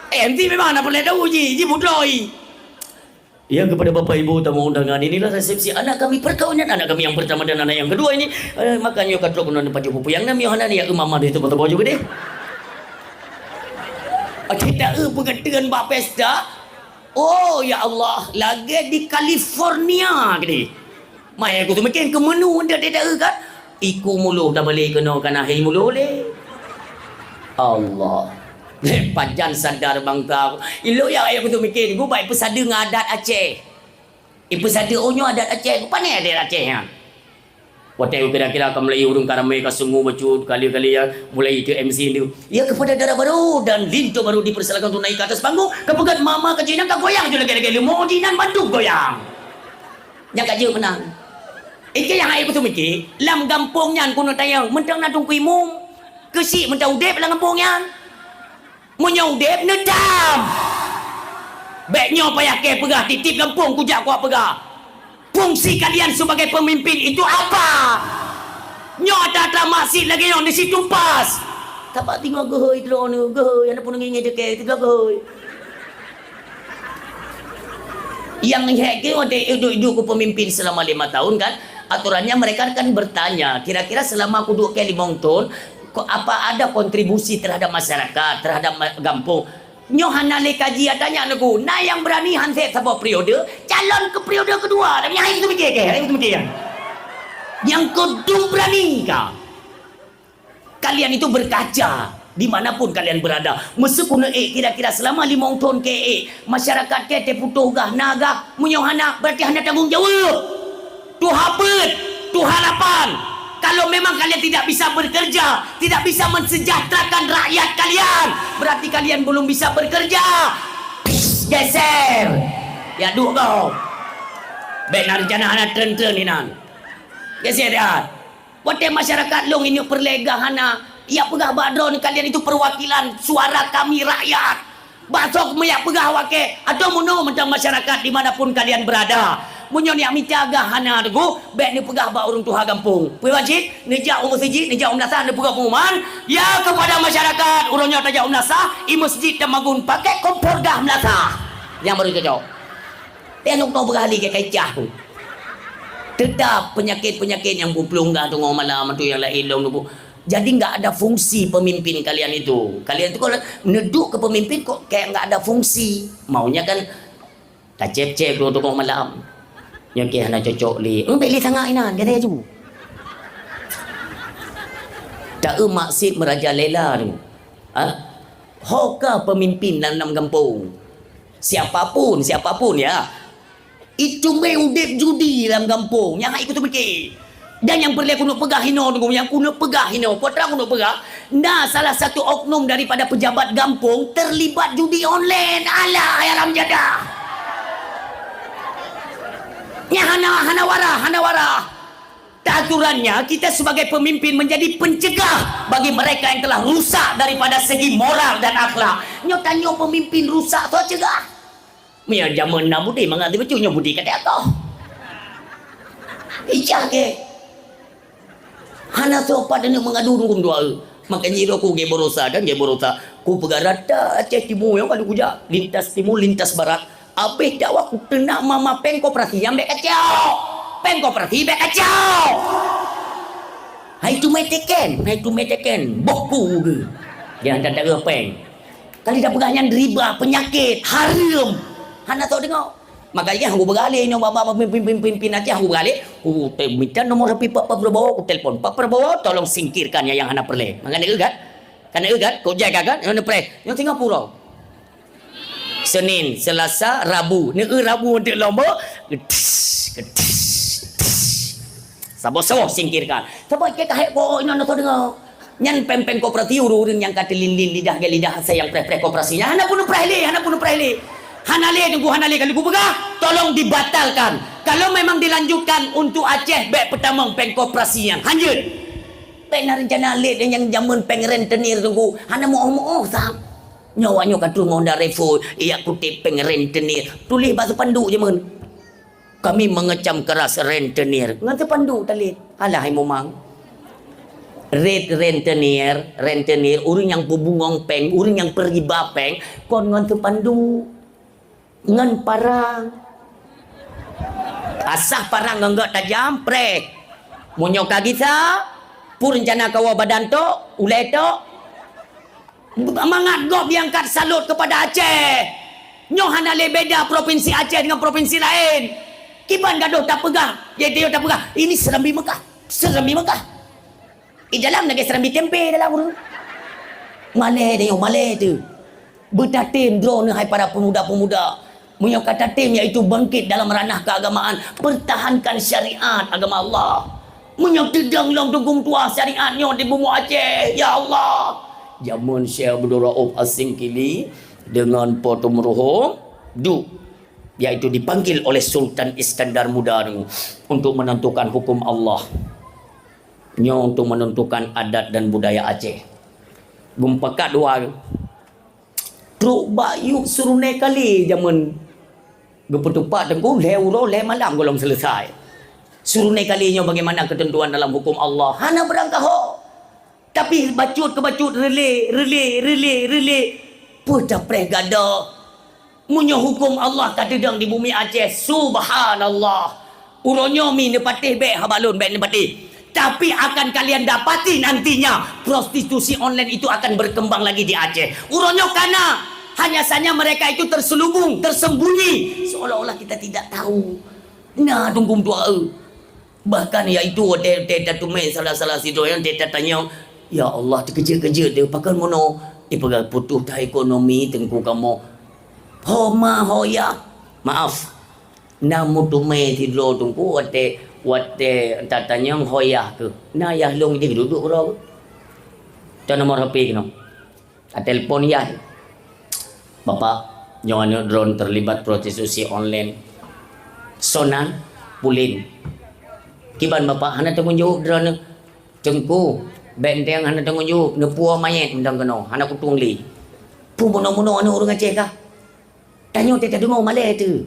MC memang nak boleh tahu ji budoi yang kepada Bapak Ibu tamu undangan inilah resepsi anak kami perkawinan anak kami yang pertama dan anak yang kedua ini makanya katrok kuno pada pupu yang namanya hana ni mama itu betul juga deh kita pengertian bak pesta oh ya Allah lagi di California gini mai aku tu makin ke menu dia tak kan iku mulu dah balik kena kana hai mulu le Allah pajan sadar bang tahu ilo ya aku tu mikir gua baik pesada dengan adat Aceh pesada onyo adat Aceh pandai adat Aceh ya Watai kira-kira akan mulai urung karamai kasunggu bacu kali-kali ya mulai itu MC itu ya kepada darah baru dan linto baru dipersilakan untuk naik ke atas panggung kepegat mama kejinan kak goyang je lagi-lagi mau jinan bantu goyang yang kaji menang itu yang aku tu mikir lam gampungnya kuno tayang mentang nak tungku imum kesik mentang udep dalam gampungnya Munyong dep nedam. Baiknya payah ke pegah titip kampung kujak kuat pegah. Fungsi kalian sebagai pemimpin itu apa? Nyo ada masjid lagi yang di situ pas. Tapak tengok gehoi drone gehoi ana pun ngingin dekat itu gehoi. Yang heke ode hidup pemimpin selama 5 tahun kan, aturannya mereka akan bertanya, kira-kira selama aku duduk ke 5 tahun, apa ada kontribusi terhadap masyarakat, terhadap kampung. Nyo hanale kaji tanya aku, nah yang berani hansep sebuah periode, calon ke periode kedua. Dan yang itu mikir ke, yang itu mikir. Yang kedua berani kah? Kalian itu berkaca dimanapun kalian berada. Meskipun kira-kira selama 5 tahun ke masyarakat ke teputuh gah naga munyohana berarti hana tanggung jawab. Tu hapet, tu harapan. Kalau memang kalian tidak bisa bekerja, tidak bisa mensejahterakan rakyat kalian, berarti kalian belum bisa bekerja. Geser. Ya duk kau. Benar rencana anak tren-tren ni nan. Geser ya. Wate masyarakat long ini perlegahana. Ya pegah badro ni kalian itu perwakilan suara kami rakyat. Basok meyak pegah wake atau muno tentang masyarakat dimanapun kalian berada. Munyon yang mitaga hana degu bek ni pegah ba urang tuha kampung. Pi wajib nejak masjid, nejak nasah ni pegah pengumuman ya kepada masyarakat urangnya tajak nasah i masjid Tamagun pakai kompor dah nasah. Yang baru cocok. Tengok no pegah li ke kaicah tu. Tetap penyakit-penyakit yang buplungga tu ngomong malam tu yang lain long tu. Jadi enggak ada fungsi pemimpin kalian itu. Kalian itu kalau neduk ke pemimpin kok kayak enggak ada fungsi. Maunya kan tak cep-cep tu ngomong malam. Yang kira nak cocok li. Beli sangat ina, dia dah ju. Tak maksud merajalela tu. Hoka pemimpin dalam kampung. Siapapun ya. Itu udip judi dalam kampung. Yang ikut tu fikir. Dan yang perlu aku nak pegah hino tu, yang aku nak pegah hino, putra aku nak pegah. Nah, salah satu oknum daripada pejabat kampung terlibat judi online. Alah, alam jadah. Ya hana wara. Aturannya kita sebagai pemimpin menjadi pencegah bagi mereka yang telah rusak daripada segi moral dan akhlak. Nyo tanya pemimpin rusak tu cegah. Mia zaman na budi mangati becu nyo budi kata aku. Ijah ke. Hana sopat dan mengadu hukum doa. Makanya aku ge borosa ku pegarata Aceh Timur yang kalau kuja lintas timur lintas barat. Habis dakwah aku kena mama peng koperasi yang bek kacau. Peng koperasi bek kacau. Hai tu meteken. Boku ke. Jangan tak peng. Kali dah pegahnya riba, penyakit, haram. Hana tahu dengar. Makanya aku bergalih ni bapa pimpin Aceh aku bergalih. Aku minta nomor HP Pak Prabowo, aku telefon Pak Prabowo tolong singkirkan yang hana perle. Makanya egat. Kan egat, kau jaga kan? Yang perle. Yang Singapura. Senin, Selasa, Rabu. Ni Rabu untuk lomba. Sabo-sabo singkirkan. Sebab kita hek ko ina nak dengar. Nyan pempeng kooperatif urun yang kata lin-lin lidah ke lidah saya yang pre-pre kooperasinya. Hana pun prele. Hanale kalau ku pegah tolong dibatalkan. Kalau memang dilanjutkan untuk Aceh bek pertama peng kooperasinya. Lanjut. Benar rencana late yang zaman peng rentenir tunggu. Hana mau sah. Nyawanya kata ngonda revo ia kutip peng rentenir. Tulis bahasa panduk je men. Kami mengecam keras rentenir. Ngata panduk talit. Alah hai momang. Rentenir, urang yang pebungong peng, urang yang pergi bapeng, kon ngan pandu. Ngan parang. Asah parang enggak tajam prek. Munyo kagisa, pur rencana kawa badan to, ulai to. Mangat gop diangkat salut kepada Aceh. Nyoh hanale beda provinsi Aceh dengan provinsi lain. Kiban gaduh tak pegah. Ya dia tak pegah. Ini Serambi Mekah. Di dalam negeri Serambi tempe dalam urang. Malay tu. Bertatim drone hai para pemuda-pemuda. Punya kata tim iaitu bangkit dalam ranah keagamaan, pertahankan syariat agama Allah. Punya tedang long tunggung tua syariatnya di bumi Aceh. Ya Allah. Zaman Syekh Abdul Rauf As-Singkili dengan Potu Merohong iaitu dipanggil oleh Sultan Iskandar Muda untuk menentukan hukum Allah. Untuk menentukan adat dan budaya Aceh. Gumpakat dua Truk bayu suruh naik kali zaman gepetupak tengku lewro le malam golong selesai. Suruh naik kalinya bagaimana ketentuan dalam hukum Allah. Hana berangkah ho. Tapi bacut ke bacut rele. Pudah preh gada. Munyo hukum Allah kadedang di bumi Aceh. Subhanallah. Uronyo mi nepatih be habalun be nepatih. Tapi akan kalian dapati nantinya prostitusi online itu akan berkembang lagi di Aceh. Uronyo karena hanya saja mereka itu terselubung, tersembunyi, seolah-olah kita tidak tahu. Nah, tunggu tua. Bahkan ya itu dia tume salah-salah situ yang dia tanya, ya Allah kerja-kerja dia pakai mono, ibarat putus dah ekonomi tengku kamu. Homa hoya. Maaf. Namu tume tidur tunggu wate tatanya hoya ke. Nah ya long dia duduk bro. Tu nomor HP kena. Telepon ya. Bapak, jangan drone terlibat prostitusi online. Sonan pulin. Kiban bapak hana tanggung jawab drone cengku. Benteng hana tanggung jawab nepua mayat mendang kena. Hana kutung li. Pu mono-mono anu orang Aceh kah? Tanya kita dengar malai tu.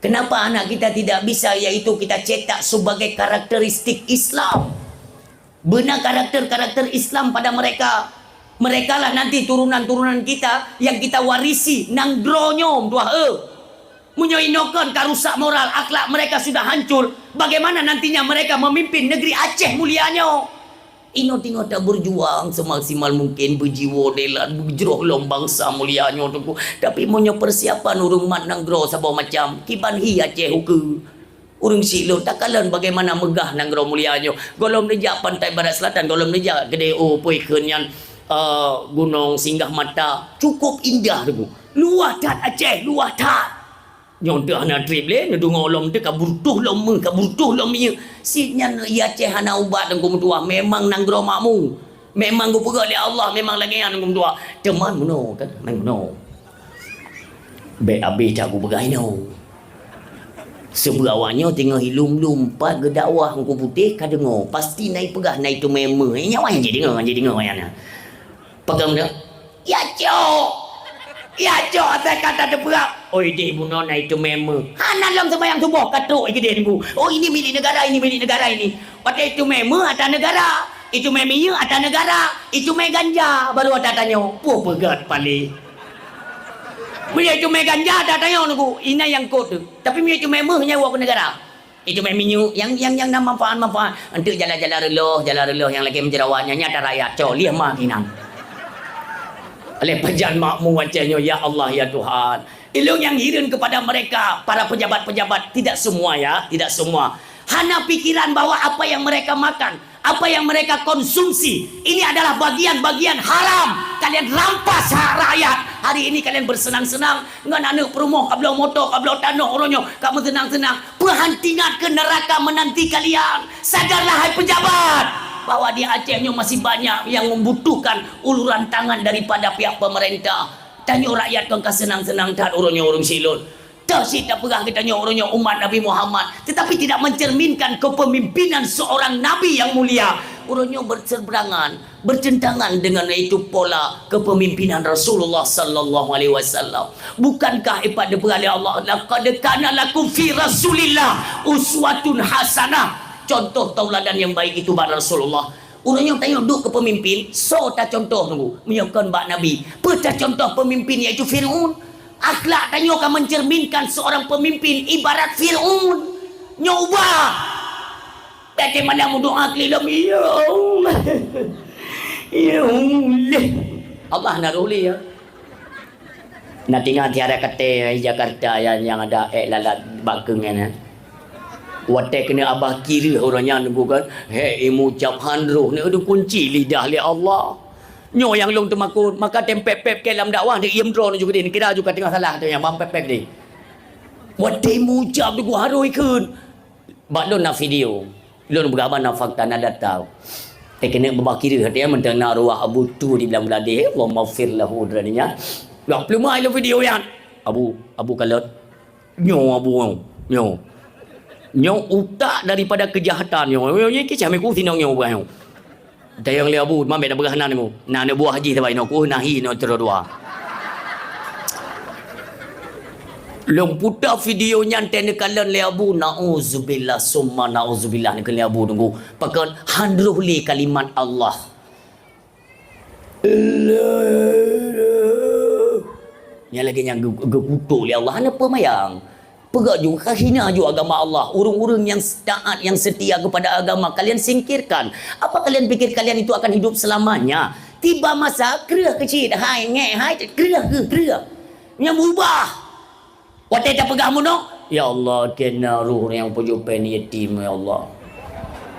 Kenapa anak kita tidak bisa iaitu kita cetak sebagai karakteristik Islam? Benar karakter-karakter Islam pada mereka. Mereka lah nanti turunan-turunan kita yang kita warisi nang dronyom tuah menyoinokon karusak moral akhlak mereka sudah hancur. Bagaimana nantinya mereka memimpin negeri Aceh mulianya? Ino tengok tak berjuang semaksimal mungkin berjiwa delan berjeroh lom bangsa mulianya tu. Tapi monyo persiapan urung mat nang gro sabo macam kiban hi Aceh huku. Urung silo takalan bagaimana megah nang gro mulianya. Golom deja pantai barat selatan, golom deja gede poi kenyan gunung Singgah Mata cukup indah tu. Luah tat Aceh, luah tat. Nyondah na trip le nedung olom de kaburtuh lom nya. Sinya ya Aceh hana ubat ngum tua memang nang gro makmu. Memang gu pegak li Allah memang lagi ngum tua. Teman mono kan, main mono. Be abi tak gu begai no. Seberawanya tengah hilum lumpat ke dakwah ngku putih ka dengar pasti naik pegah naik tu meme. Nyawa yang jadi dengar yana. Pegang dah. Ya cok. Ya cok saya kata terberak. Oi dia ibu nona itu meme. Hana dalam sembahyang subuh katuk ke dia niku. Oh ini milik negara ini. Pada itu meme atas negara. Itu meme atas negara. Itu me ganja baru ada tanya. Puh pegat pali. Dia itu me ganja ada tanya niku. Ina yang kod tu. Tapi dia itu meme nyawa ke negara. Itu meme yang nama manfaat. Untuk jalan-jalan reloh yang lagi menjerawatnya nyata rakyat. Cok liah makinan. Oleh pejabat makmu wajahnya, ya Allah ya Tuhan. Ilung yang hirin kepada mereka, para pejabat-pejabat. Tidak semua ya, tidak semua. Hana pikiran bahwa apa yang mereka makan, apa yang mereka konsumsi, ini adalah bagian-bagian haram. Kalian rampas hak rakyat. Hari ini kalian bersenang-senang dengan anak perumoh, kabel motor, kabel tanah, orangnya. Kamu senang-senang. Perhantingan ke neraka menanti kalian. Sadarlah hai pejabat. Bahwa di Acehnya masih banyak yang membutuhkan uluran tangan daripada pihak pemerintah. Tanya rakyat kau senang-senang tak urungnya urung silun. Tak sih tak perah kita tanya urungnya umat Nabi Muhammad. Tetapi tidak mencerminkan kepemimpinan seorang Nabi yang mulia. Urungnya berseberangan, bertentangan dengan itu pola kepemimpinan Rasulullah sallallahu alaihi wasallam. Bukankah ibadah berali Allah laqad kana lakum fi Rasulillah uswatun hasanah. Contoh tauladan yang baik itu pada Rasulullah. Orang yang tanya duduk ke pemimpin, so tak contoh nunggu menyokong bak Nabi. Peta contoh pemimpin iaitu Fir'aun. Akhlak tanya akan mencerminkan seorang pemimpin ibarat Fir'aun. Nyoba. Tapi mana mu doa kelilam ya Allah. Ya Allah. Allah naruli ya. Nak tinggal tiada kata Jakarta yang ada lalat bakengnya. Watak kena abah kira orangnya nunggu kan. Hei mucap handruh ni ada kunci lidah li Allah. Nyo yang long temakut maka tempep-pep ke dalam dakwah dia iem drone juga dia kira juga tengah salah tu yang pep-pep dia. Watak mucap tu gua harui kun. Bak lo nak video. Lo berapa nak fakta nak data. Kena babah kira dia mendengar arwah Abu tu di bilang belade. Allah maghfir lahu draninya. Lah belum ai lo video yang. Abu kalut. Nyo Abu nyo. Nyong utak daripada kejahatan nyong. Nyong kisah meku tinong nyong buah nyong. Tayang le abu mame dah berah nan mu. Nan buah haji tabai no ku nahi no tero dua. Long putar video nyantai ni kalian leabu na'udzubillah summa na'udzubillah ni kalian leabu tunggu. Pakai handruhli kalimat Allah. Yang lagi yang kutuk li Allah. Apa mayang? Pegak juga hina juga agama Allah. Urung-urung yang taat, yang setia kepada agama kalian singkirkan. Apa kalian fikir kalian itu akan hidup selamanya? Tiba masa kerah kecil, hai ngek, hai kerah ke kerah. Yang berubah. Watai tak pegang muno? Ya Allah, kena ruh yang pujuk pen yatim ya Allah.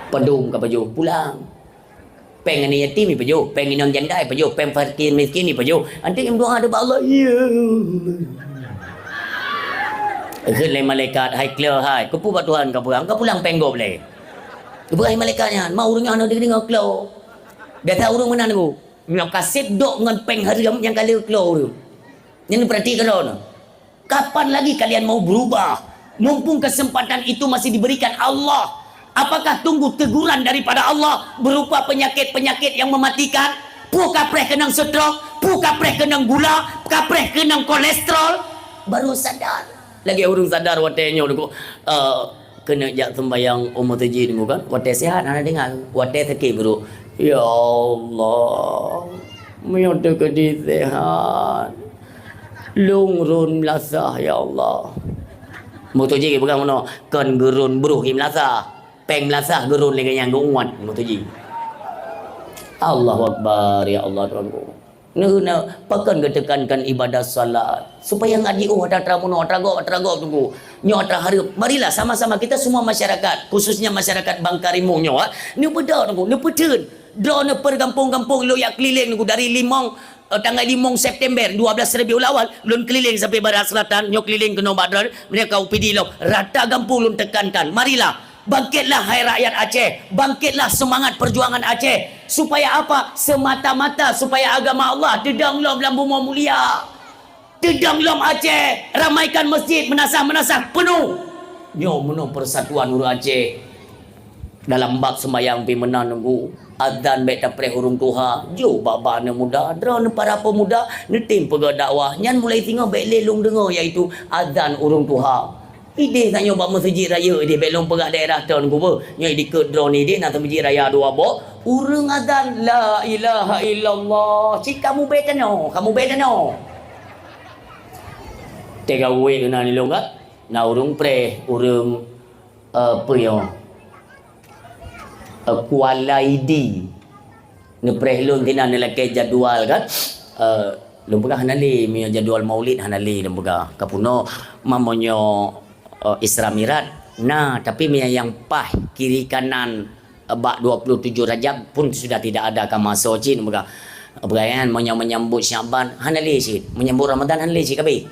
Pedung ke pujuk pulang. Peng ni yatim ni pujuk, peng inang jandai pujuk, peng fakir miskin ni pujuk. Nanti yang doa ada Allah. Ya Allah. Lain malaikat, hai clear hai. Kau buat Tuhan kau pulang penggo boleh. Kau hai malaikatnya, mau urungnya ana dengar clear. Dah tahu urung mana aku. Yang kasih dok dengan peng haram yang kali clear tu. Yang perhatikan dah. Kapan lagi kalian mau berubah? Mumpung kesempatan itu masih diberikan Allah. Apakah tunggu teguran daripada Allah berupa penyakit-penyakit yang mematikan? Pu kapreh kenang stroke, pu kapreh kenang gula, kapreh kenang kolesterol. Baru sadar. Lagi orang sadar watenya tu kena jak sembayang umur tujuh ni kan. Wate sihat ana dengar. Wate sakit bro. Ya Allah. Menyota ke di sehat. Lungrun lasah ya Allah. Motoji bukan mana kan gerun beruh him lasah. Peng lasah gerun lagi yang nguat motoji. Allahu akbar ya Allah Tuhanku. Nah, pakan ketekankan ibadah salat supaya ngaji tramuno trago tunggu nyo harap. Marilah sama-sama kita semua masyarakat, khususnya masyarakat Bangkarimung nyo ni beda tunggu ni peten draw ne per kampung-kampung lo yak keliling tunggu dari Limong tanggal 5 September 12 Rabiul Awal lun keliling sampai barat selatan nyo keliling ke Badar mereka upidi lo rata kampung lun tekankan. Marilah bangkitlah hai rakyat Aceh, bangkitlah semangat perjuangan Aceh. Supaya apa? Semata-mata supaya agama Allah dedang lom dalam bumi mulia. Dedang lom Aceh, ramaikan masjid, menasah-menasah penuh. Nyo menuh persatuan urang Aceh. Dalam bab sembahyang pi menan nunggu azan baik tapre hurung tuha. Jo baba ne muda, drone para pemuda netim pega dakwah. Nyan mulai tengok baik lelung dengar iaitu azan urung tuha. Ide tanya buat masjid raya dia belum perak daerah tahun ku nya di ke drone ni dia nak masjid raya dua bok urang azan la ilaha illallah si kamu betano tega we na ni longa na urung pre urang apa yo Kuala ID ni pre lun tina ni lake jadual kan lembaga hanali mi jadual maulid hanali lembaga kapuno mamonyo Isra Mirat. Nah, tapi yang pah kiri kanan bak 27 Rajab pun sudah tidak ada kama socin mereka. Perayaan menyambut Syaban hanali sid, menyambut Ramadan hanali sid kabe.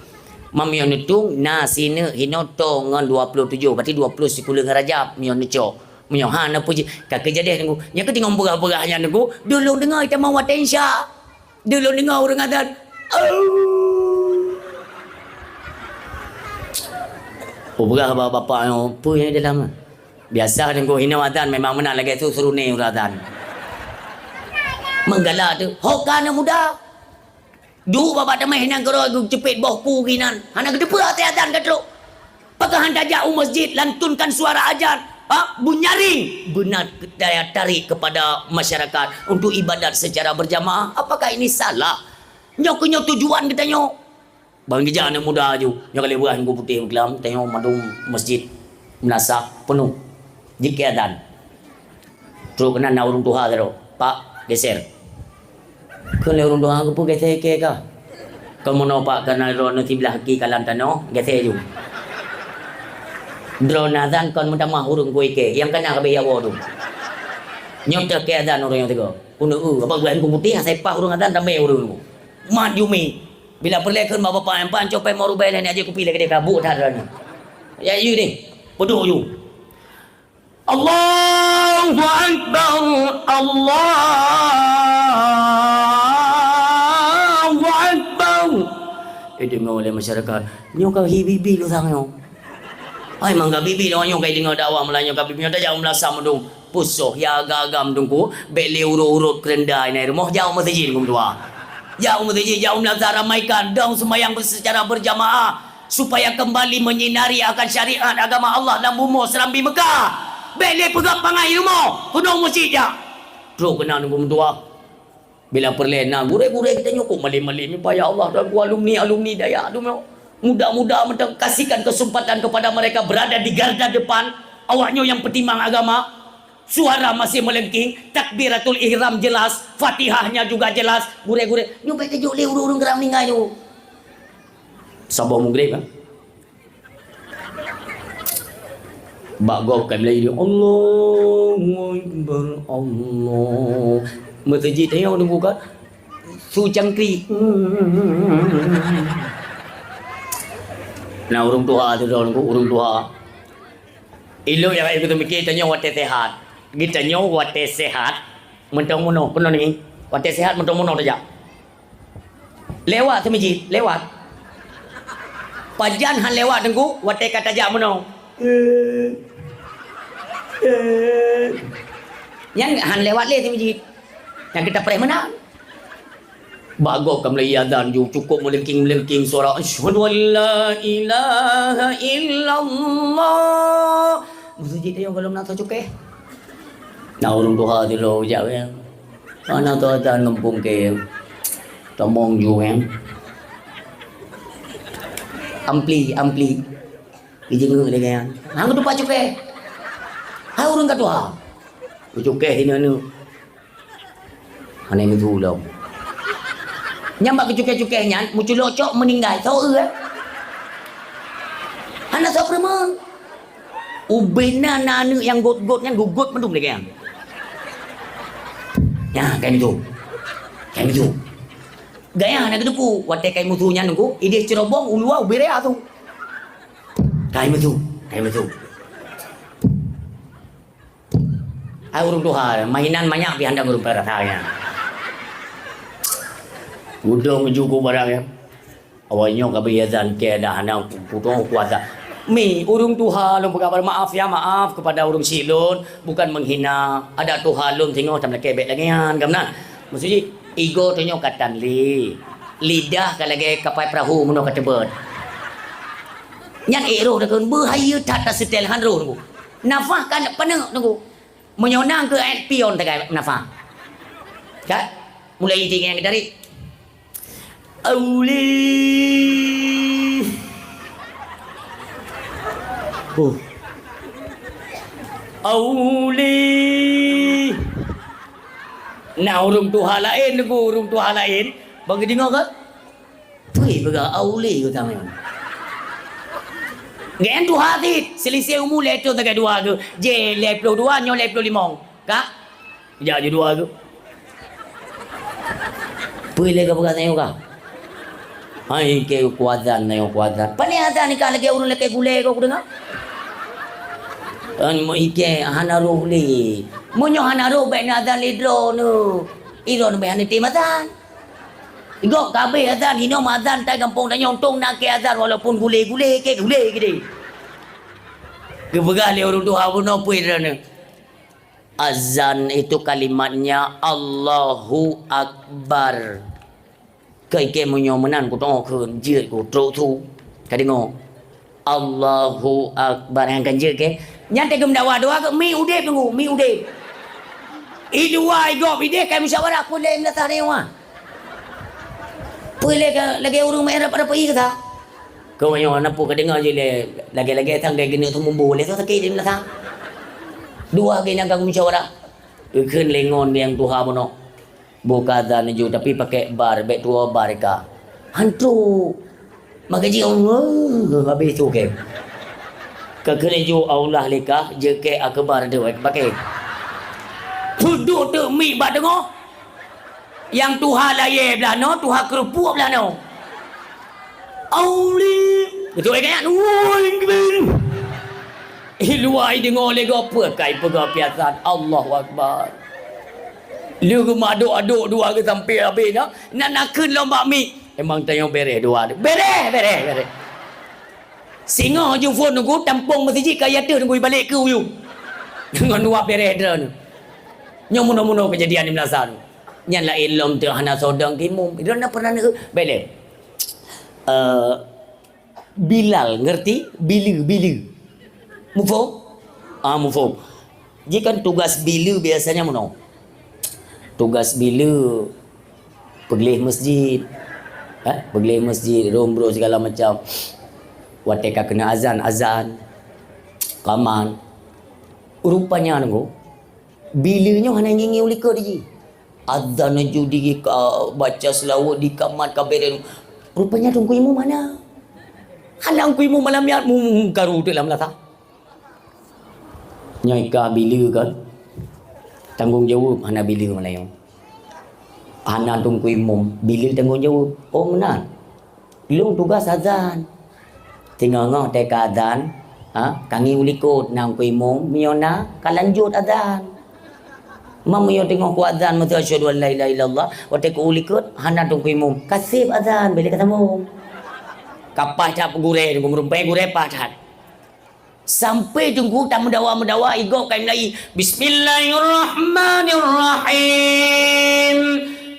Mamion nitung na sine hinoto ngan 27 berarti 20 sekula Rajab mion nico. Mion hana puji ka kejadian nunggu. Nya ke tengok berah-berahnya nunggu. Dulu dengar kita mau atensya. Dulu dengar orang azan. Berah bapa yang apa yang dalam biasa tengok hina azan memang menang lagi tu suruh ni azan menggalak tu hokana muda du bapa temai hina kero cepet boh pu kinan hana kedepa atas azan katro pakai handa jau masjid lantunkan suara azan bunyaring benar daya tarik kepada masyarakat untuk ibadat secara berjamaah. Apakah ini salah? Nyok tujuan kita nyok bang kerja anak muda je. Yang kali buat hingga putih kelam tengok madung masjid menasah penuh. Jika azan. Terus kena na urung tuha tero. Pak geser. Kena urung tuha ke pu geser ke ka. Kamu no pak kena ro nanti belah ki kalan tano geser ju. Drone azan kon muda mah urung koi ke. Yang kena ke bayawo tu. Nyota ke azan orang yang tego. Punu apa buat hingga putih saya pak urung azan tambah urung. Mat yumi. Bila perlekan bapa yang panco pai mau rubai ni aja ku pilih ke dia kabut dah ni. Ya you ni. Bodoh you. Allahu akbar. Allahu akbar. Dengar oleh masyarakat. Nyo ka hibibi lu sang nyo. Ai mangga bibi lo nyo kai dengar dakwah melanyo ka bibi dah jauh melasam dong. Pusoh ya agam dongku. Bele urut-urut kerendai nai rumah jauh masjid kum tua. Jauh masjid, jauh melaksanakan ramaikan dong sembahyang secara berjamaah. supaya kembali menyinari akan syariat agama Allah dan bumi serambi Mekah. Bele pegang pangai rumah, penuh masjid je. Terus kena nunggu mentua. Bila perlena, gurek-gurek kita nyokok malim-malim. Ya Allah, dan alumni daya. Mudah-mudah kasihkan kesempatan kepada mereka berada di garda depan. Awaknya yang pertimbang agama. Suara masih melengking, takbiratul ihram jelas, Fatihahnya juga jelas. Gurek-gurek, nyupai kejuk le urung-urung geram ningai tu. Sabar maghrib kan. Bagau kan lagi dia Allahu Akbar Allah. Masjid tengok tunggu kat Su Cangkri. Nah urung tua tu dah urung tua. Ilo yang aku tu mikir tanya wate sehat. Kita tanya wate sehat. Mentang mono penuh ni. Wate sehat mentang mono saja. Lewat tu masjid, lewat. Pajan han lewat tengku, wate kata jak mono. Yang han lewat le tu masjid. Yang kita pernah menang. Bagok kam lagi azan ju cukup melengking suara asyhadu an la ilaha illallah. Masjid dia kalau nak cukai. Nah urung tuha tu lo jap ya. Ana tu azan ngempung ke. Tomong ju kan. Ampli. Dijenguk dia kan. Hang tu pa cukai. Ha urung ka tuha. Cukai sini anu. Mana ni tu lo. Nyambak ke cukai-cukai nyan, muncul locok meninggal. Tahu ke? Anak siapa mah? Ubena nanu yang got-got nyan gugut mendung lagi yang. Ya, kayak itu. Gaya anak kedepu, wate kayak musuhnya nunggu, ide cerobong ulua uberea tu. Kayak itu. Ay urung tuha, mainan banyak di anda urung peratanya. Udah menjuku barangnya. Awalnya kebiasaan ke dah anak putung kuasa. Mi urung tuha lum berkabar maaf kepada urung silun, bukan menghina. Ada tuha lum tengok tam kebek lagi kan gamna. Maksudnya ego tengok katan lidah kalau lagi kapai perahu meno katebet. Nyan ero dah kan bahaya tata setel hanro tunggu. Nafah kan penuh tunggu. Menyonang ke ayat pion tegai nafah. Kan? Mulai tinggi yang dari Auli. Auli. Nah urung tuha lain tu urung tuha lain. Bagi dengar ke? Pui bega auli ke tama. Gen tuha ti selisih umur leto tegai dua ke. Je leplo dua nyo leplo limong. Ka? Ja je dua ke. Pui le ke bega tengok ka? Hai ke kuazan na yung kuazan. Pani azan ni lagi urun lagi gule ko dengar. An mo ike hanaro li. Mo nyo hanaro ba na azan lidro no. Iro no ba ni timatan. Igo kabe azan hino azan tai kampung na nyong tong na ke azan walaupun gule ke gede. Kebegal urun tu habu no puirana. Azan itu kalimatnya Allahu Akbar. Cái kem nhau mà năn của to hơn dưa của trâu thu cái đi ngô Allahu Akbar yang kan dưa cái nhắn tay cầm doa ke mi ude tunggu mi ude idua igo ide kai musyawarah pun le mla tare wa pule ka lagi urung merah pada pi kata kau yang napu ka dengar je le lagi thang dia gini tu mumbu le tu sakit dia mla thang dua ke yang kan musyawarah keun lengon yang tuha bono buka azan ju tapi pakai bar bet tua bar ka hantu magaji Allah habis tu ke kene ju Allah leka je ke akbar de pakai duduk tu mi ba dengar yang tuha laye belah no tuha kerupuk belah no auli betul kan woi luai dengar le apa kai pega piasan Allahu Akbar. Lu ke aduk dua ke sampai habis nak keun lomba mi. Emang tanya beres dua. Beres. Singa je phone nunggu tampung masjid kaya tu nunggu balik ke uyu. Dengan dua beres dah ni. Nyong muno-muno kejadian ni melasa tu. Nyan la ilom tu hana sodang kimum. Dia nak pernah nak beres. Bilal, ngerti? Bila. Mufhum? Mufhum. Jika tugas bila biasanya mana? Tugas bila pergi masjid. Pergi masjid, rombro segala macam. Wateka kena azan. Kaman. Rupanya nunggu. Bilanya hanya ngingi ulika dia. Azan judi baca selawat di kamar kaberin. Rupanya tunggu imu mana? Halang ku imu malam ya karu dalam lata. Nyai ka bila kan? Tanggung jawab hana bila malayang. Hana tunggu imu bila tanggung jawab. Oh benar. Belum tugas azan. Tinggal ngah teka azan. Kangi ulikut nang ku imu miona kalanjut azan. Mama yo tengok ku azan mata asyhadu an la ilaha illallah wa teku ulikut hana tunggu imu. Kasih azan bila ketemu. Kapah cap gure tunggu merumpai gure pahat. Sampai tunggu tak mendawa igok kain lagi. Bismillahirrahmanirrahim.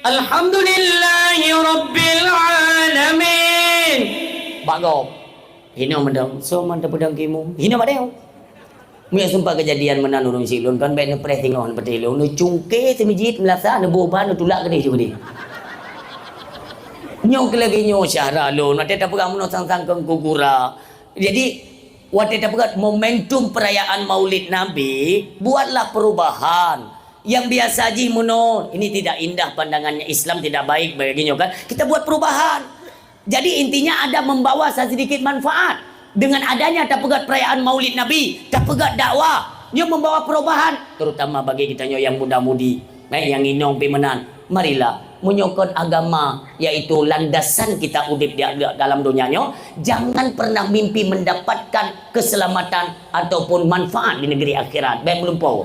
Alhamdulillahi rabbil alamin. Bagok. Hina mendang. So manda pedang kimu. Hina madeu. Mia sumpah kejadian menan urang silun kan bae ne preh tengok peti lu nu cungke te masjid melasa ne boban nu tulak gede juga dia. Nyok lagi nyok syara lu na teta pegang mun sang-sang keng kugura. Jadi waktu teta pegang momentum perayaan Maulid Nabi, buatlah perubahan. Yang biasa haji muno ini tidak indah pandangannya Islam, tidak baik bagi nyok kan. Kita buat perubahan. Jadi intinya ada membawa sedikit manfaat. Dengan adanya tapegat perayaan Maulid Nabi, tapegat dakwah, dia membawa perubahan, terutama bagi kita yang muda-mudi, yang inong pimenan. Marilah menyokong agama, yaitu landasan kita udip di dalam dunianya. Jangan pernah mimpi mendapatkan keselamatan ataupun manfaat di negeri akhirat. Baik belum tahu.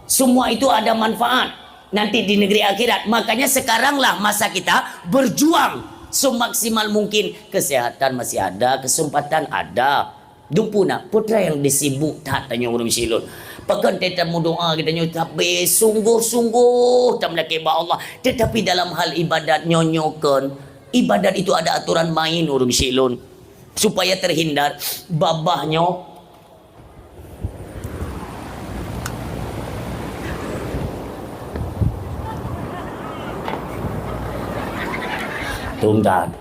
Semua itu ada manfaat nanti di negeri akhirat. Makanya sekaranglah masa kita berjuang semaksimal mungkin. Kesehatan masih ada, kesempatan ada. Dumpuna putra yang disibuk tak tanya urang silun. Pakan teta doa kita nyo tapi sungguh-sungguh tak melaki ba Allah. Tetapi dalam hal ibadat nyonyokan, ibadat itu ada aturan main urang silun supaya terhindar babahnya. Tuntan.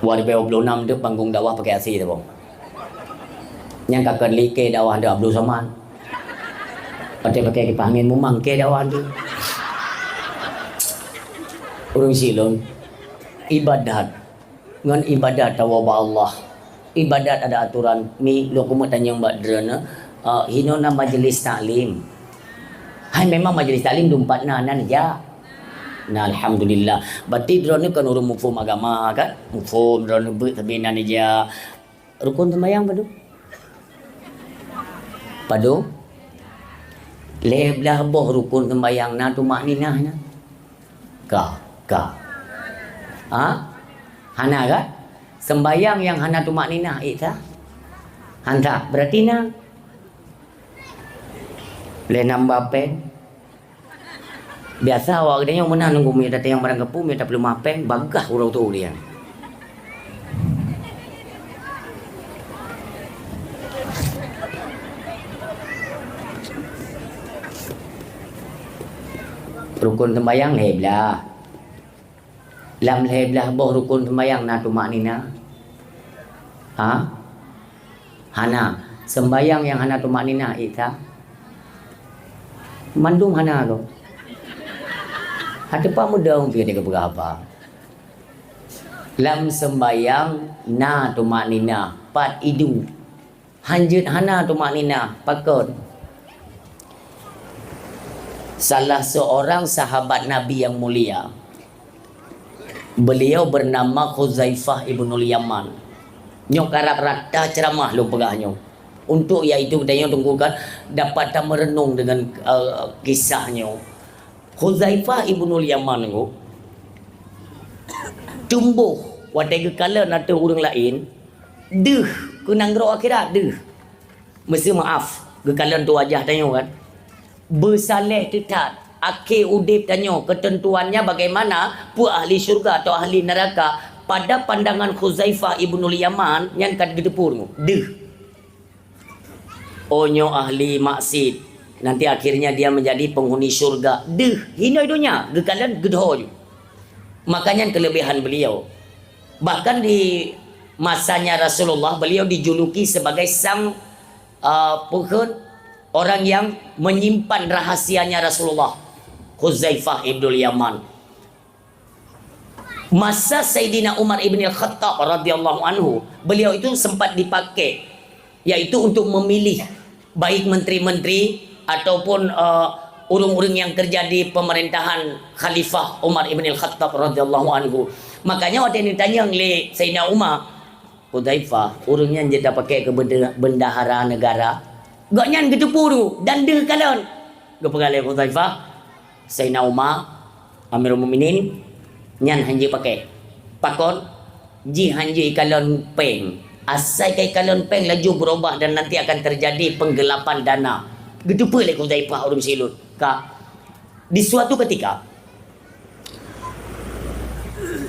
Wali be 26 dia panggung dakwah pakai asi tu bang. Yang kakak like dakwah ada Abdul Somad. Pakai kipas angin mumang ke dakwah tu. Urang silon ibadat. Ngan ibadat tawa Allah. Ibadat ada aturan. Mi lo kumu tanya mbak drena hinona majlis taklim. Hai memang majlis taklim dumpat nanan ja. Nah alhamdulillah. Berarti drone kan urang mufhum agama kan? Mufhum drone bet tabinan aja. Rukun sembahyang padu. Padu. Leblah boh rukun sembahyang na tu makninah na. Ka. Hana kan? Sembahyang yang hana tu makninah itu. Hanta berarti na. Le nambah pen. Biasa awak dia yang mana nunggu mi datang yang barang kepu mi tak perlu mapeng bagah urang tu dia. Rukun sembahyang leblah. Lam leblah boh rukun sembahyang na tu maknina. Hana sembahyang yang hana tu maknina ita. Mandung hana tu. Ada pa muda umpi dia berapa? Lam sembayang na tu maknina pat idu. Hanjut hana tu maknina pakon. Salah seorang sahabat Nabi yang mulia. Beliau bernama Khuzaifah ibnul Yaman. Nyok karak rata ceramah lu pegahnya. Untuk iaitu kita tunggukan dapat merenung dengan kisahnya. Khuzaifah ibnul Yaman tu tumbuh wadai kala nata orang lain deh kenang ro akhirat deh mesti maaf kekalan tu wajah tanya kan bersaleh tetap akhir udip tanya ketentuannya bagaimana pu ahli syurga atau ahli neraka pada pandangan Khuzaifah ibnul Yaman yang kat gedepur tu. Deh. Onyo ahli maksiat. Nanti akhirnya dia menjadi penghuni syurga. Deh, hina dunia, gekalan gedho je. Makanya kelebihan beliau. Bahkan di masanya Rasulullah, beliau dijuluki sebagai sang orang yang menyimpan rahasianya Rasulullah. Khuzaifah ibnul Yaman. Masa Sayyidina Umar ibn al-Khattab radhiyallahu anhu, beliau itu sempat dipakai, yaitu untuk memilih baik menteri-menteri ataupun urung-urung yang kerja di pemerintahan Khalifah Umar ibn al-Khattab radhiyallahu anhu. Makanya waktu ini ditanya oleh Sayyidina Umar, Khuzaifah, urungnya dia dah pakai ke bendahara negara. Gaknya gedepu tu dan dia kalon. Gepegalai Khuzaifah, Sayyidina Umar Amirul Mukminin nyan hanji pakai pakon ji hanji kalon peng asai kai kalon peng laju berubah dan nanti akan terjadi penggelapan dana. Gedepa le Khuzaifah urung silut ka di suatu ketika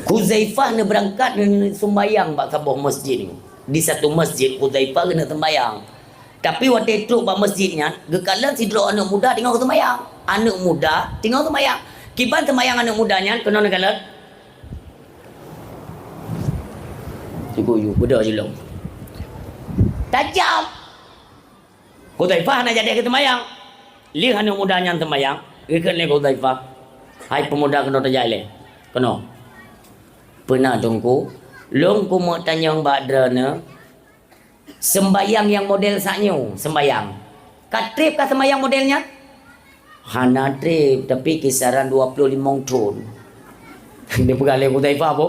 Khuzaifah ne berangkat sembayang bak sabuh masjid ni. Di satu masjid Khuzaifah kena sembayang. Tapi waktu itu bak masjidnya gekalan sidro anak muda tengok sembayang. Anak muda tengok sembayang. Kiban sembayang anak mudanya kena negalan Guyu beda je long. Tajam. Khuzaifah nak jadi ketemayang. Lihat anak mudanya temayang. Ikat le Khuzaifah. Hai pemuda kena terjak le. Kena. Pernah tungku. Long ku mau tanya mbak Drana. Sembayang yang model saknyo. Sembayang. Katrip kah sembayang modelnya? Hana trip. Tapi kisaran 25 ton. Dia pegang le Khuzaifah apa?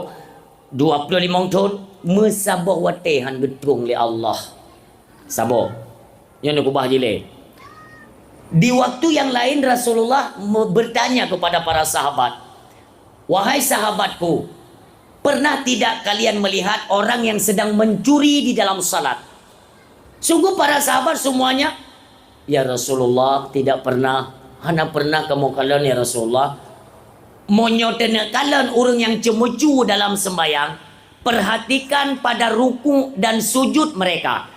25 ton. Mesabah watehan betung le Allah. Sabar. Yang nak ubah jile. Di waktu yang lain Rasulullah bertanya kepada para sahabat, wahai sahabatku, pernah tidak kalian melihat orang yang sedang mencuri di dalam salat? Sungguh para sahabat semuanya, ya Rasulullah, tidak pernah. Hana pernah kamu kalian ya Rasulullah. Monyotenak kalian orang yang cemucu dalam sembahyang. Perhatikan pada ruku dan sujud mereka.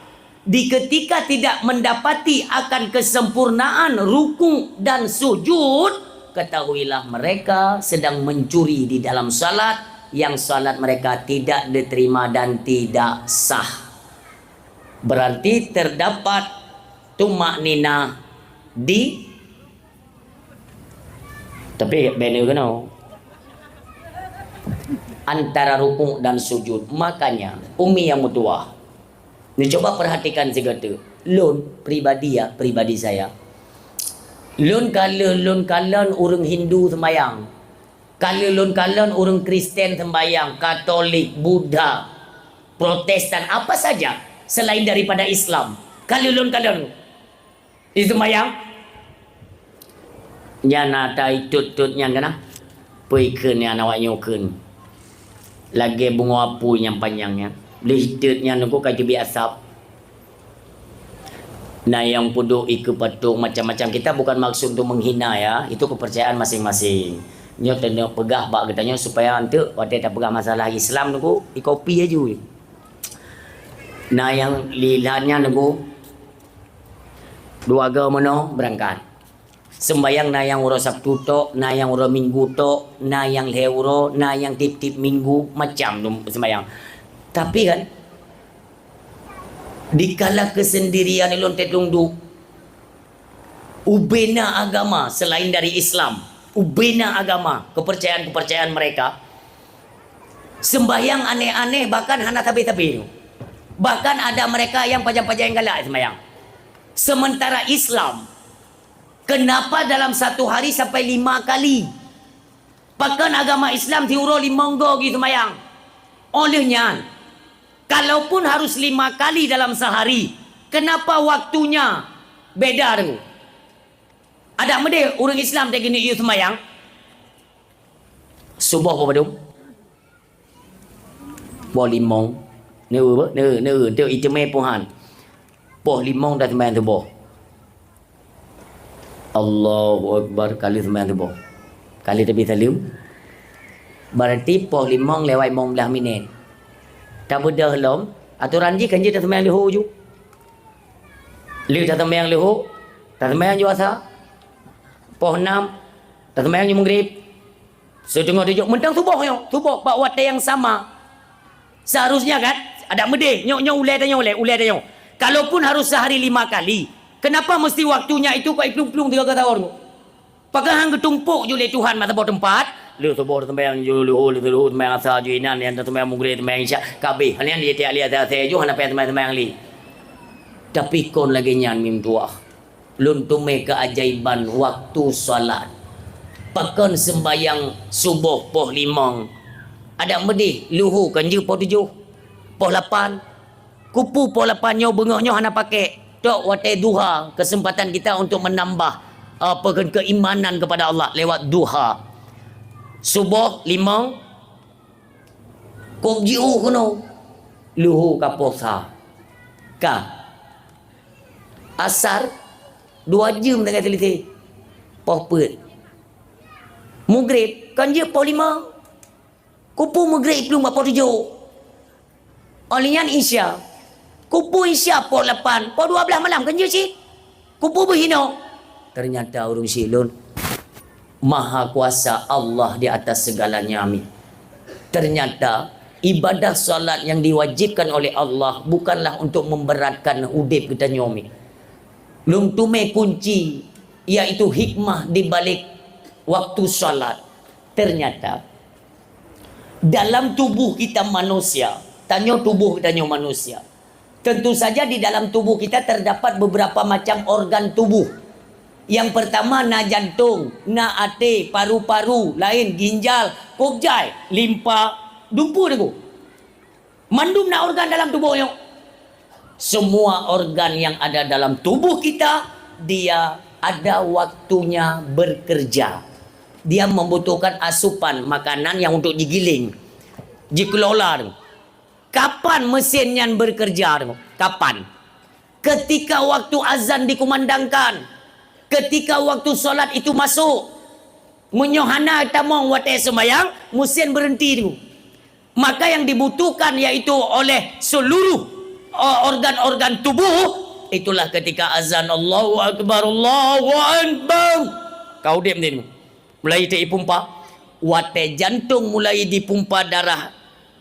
Di ketika tidak mendapati akan kesempurnaan ruku dan sujud, ketahuilah mereka sedang mencuri di dalam salat, yang salat mereka tidak diterima dan tidak sah. Berarti terdapat tumak nina di tapi benar kena antara rukuk dan sujud. Makanya umi yang mutua ni coba perhatikan segala lun pribadi ya, pribadi saya lun kalan orang Hindu sembayang, kalau lun kalan orang Kristen sembayang, Katolik, Buddha, Protestan, apa saja selain daripada Islam, kalau lun kalan itu sembayang nyana tai tut-tutnya kena puikeun yang awak nyukeun lagi bunga apu yang panjangnya listutnya nunggu kaji biasa. Nah yang puduk iku patung macam-macam, kita bukan maksud untuk menghina ya, itu kepercayaan masing-masing. Nyo tengok pegah bak katanya supaya antuk waktu tak pegah masalah Islam nunggu ikopi aja. Nah yang lilahnya nunggu dua agama no berangkat sembayang na yang uro Sabtu tok, na yang uro Minggu tok, na yang leuro, na yang tip-tip Minggu, macam tu sembayang. Tapi kan dikala kesendirian ilon tetungdu ubena agama selain dari Islam, ubena agama, kepercayaan-kepercayaan mereka, sembayang aneh-aneh, bahkan hana tabi-tabi. Bahkan ada mereka yang pajang-pajang galak sembayang. Sementara Islam, kenapa dalam satu hari sampai 5 kali? Bahkan agama Islam diurut 5 go gitu mayang. Olehnya, kalaupun harus 5 kali dalam sehari, kenapa waktunya beda tu? Ada mede orang Islam tak gini ieu semayang? Subuh apa dum? Boh limong. Ne tu itu me Tuhan. Boh limong dah semayang subuh. Allahu Akbar kali sembahyang subuh. Kali tapi salim Berarti poh 5 lewat 15 minit. Tak beda helum. Aturan je kan je tak sembahyang luhur je. Liu tak sembahyang luhur. Tak sembahyang je asar. Poh 6. Tak sembahyang je maghrib. Setengah 7. Mentang subuh yo. Subuh pak waktu yang sama. Seharusnya kan ada medih. Nyok ulai tanya ulai tanya. Kalaupun harus sehari 5 kali. Kenapa mesti waktunya itu kau plung-plung 3 tahun? Pakai hang ketumpuk je oleh Tuhan mata bawah tempat. Lu subuh sembahyang ju luhur sembahyang asar ju inan yang sembahyang maghrib sembahyang isyak kabeh. Hanya dia tiap lihat saya ju hana payah sembahyang li. Tapi kon lagi nyan mim tua. Lun tume keajaiban waktu solat. Pakan sembahyang subuh poh 5. Ada medih luhur kan je poh 7. Poh 8. Kupu poh 8 nyo bengoknyo hana pakai. Tok wate duha kesempatan kita untuk menambah apa keimanan kepada Allah lewat duha. Subuh 5 kok jiu kono luhur ka posa ka asar 2 jam dengan teliti poh put maghrib kan je poh 5 kupu maghrib belum poh 7 olian isya kupu isya poh 8 poh 12 malam kan je sih kupu berhino ternyata urung silun. Maha kuasa Allah di atas segalanya, amin. Ternyata ibadah solat yang diwajibkan oleh Allah bukanlah untuk memberatkan udip kita nyomi. Lung tume kunci iaitu hikmah di balik waktu solat. Ternyata dalam tubuh kita manusia, tanya tubuh kita manusia. Tentu saja di dalam tubuh kita terdapat beberapa macam organ tubuh. Yang pertama na jantung, na hati, paru-paru, lain ginjal, kobjai, limpa, dumpu deku. Mandum na organ dalam tubuhnya. Semua organ yang ada dalam tubuh kita, dia ada waktunya bekerja. Dia membutuhkan asupan makanan yang untuk digiling, dikelola. Kapan mesin yang bekerja? Kapan? Ketika waktu azan dikumandangkan. Ketika waktu solat itu masuk, menyohana tamong wate sembayang, mesin berhenti dulu. Maka yang dibutuhkan yaitu oleh seluruh organ-organ tubuh, itulah ketika azan Allahu Akbar, Allahu Akbar. Kau diam dulu. Mulai dipumpa, wate jantung mulai dipumpa darah,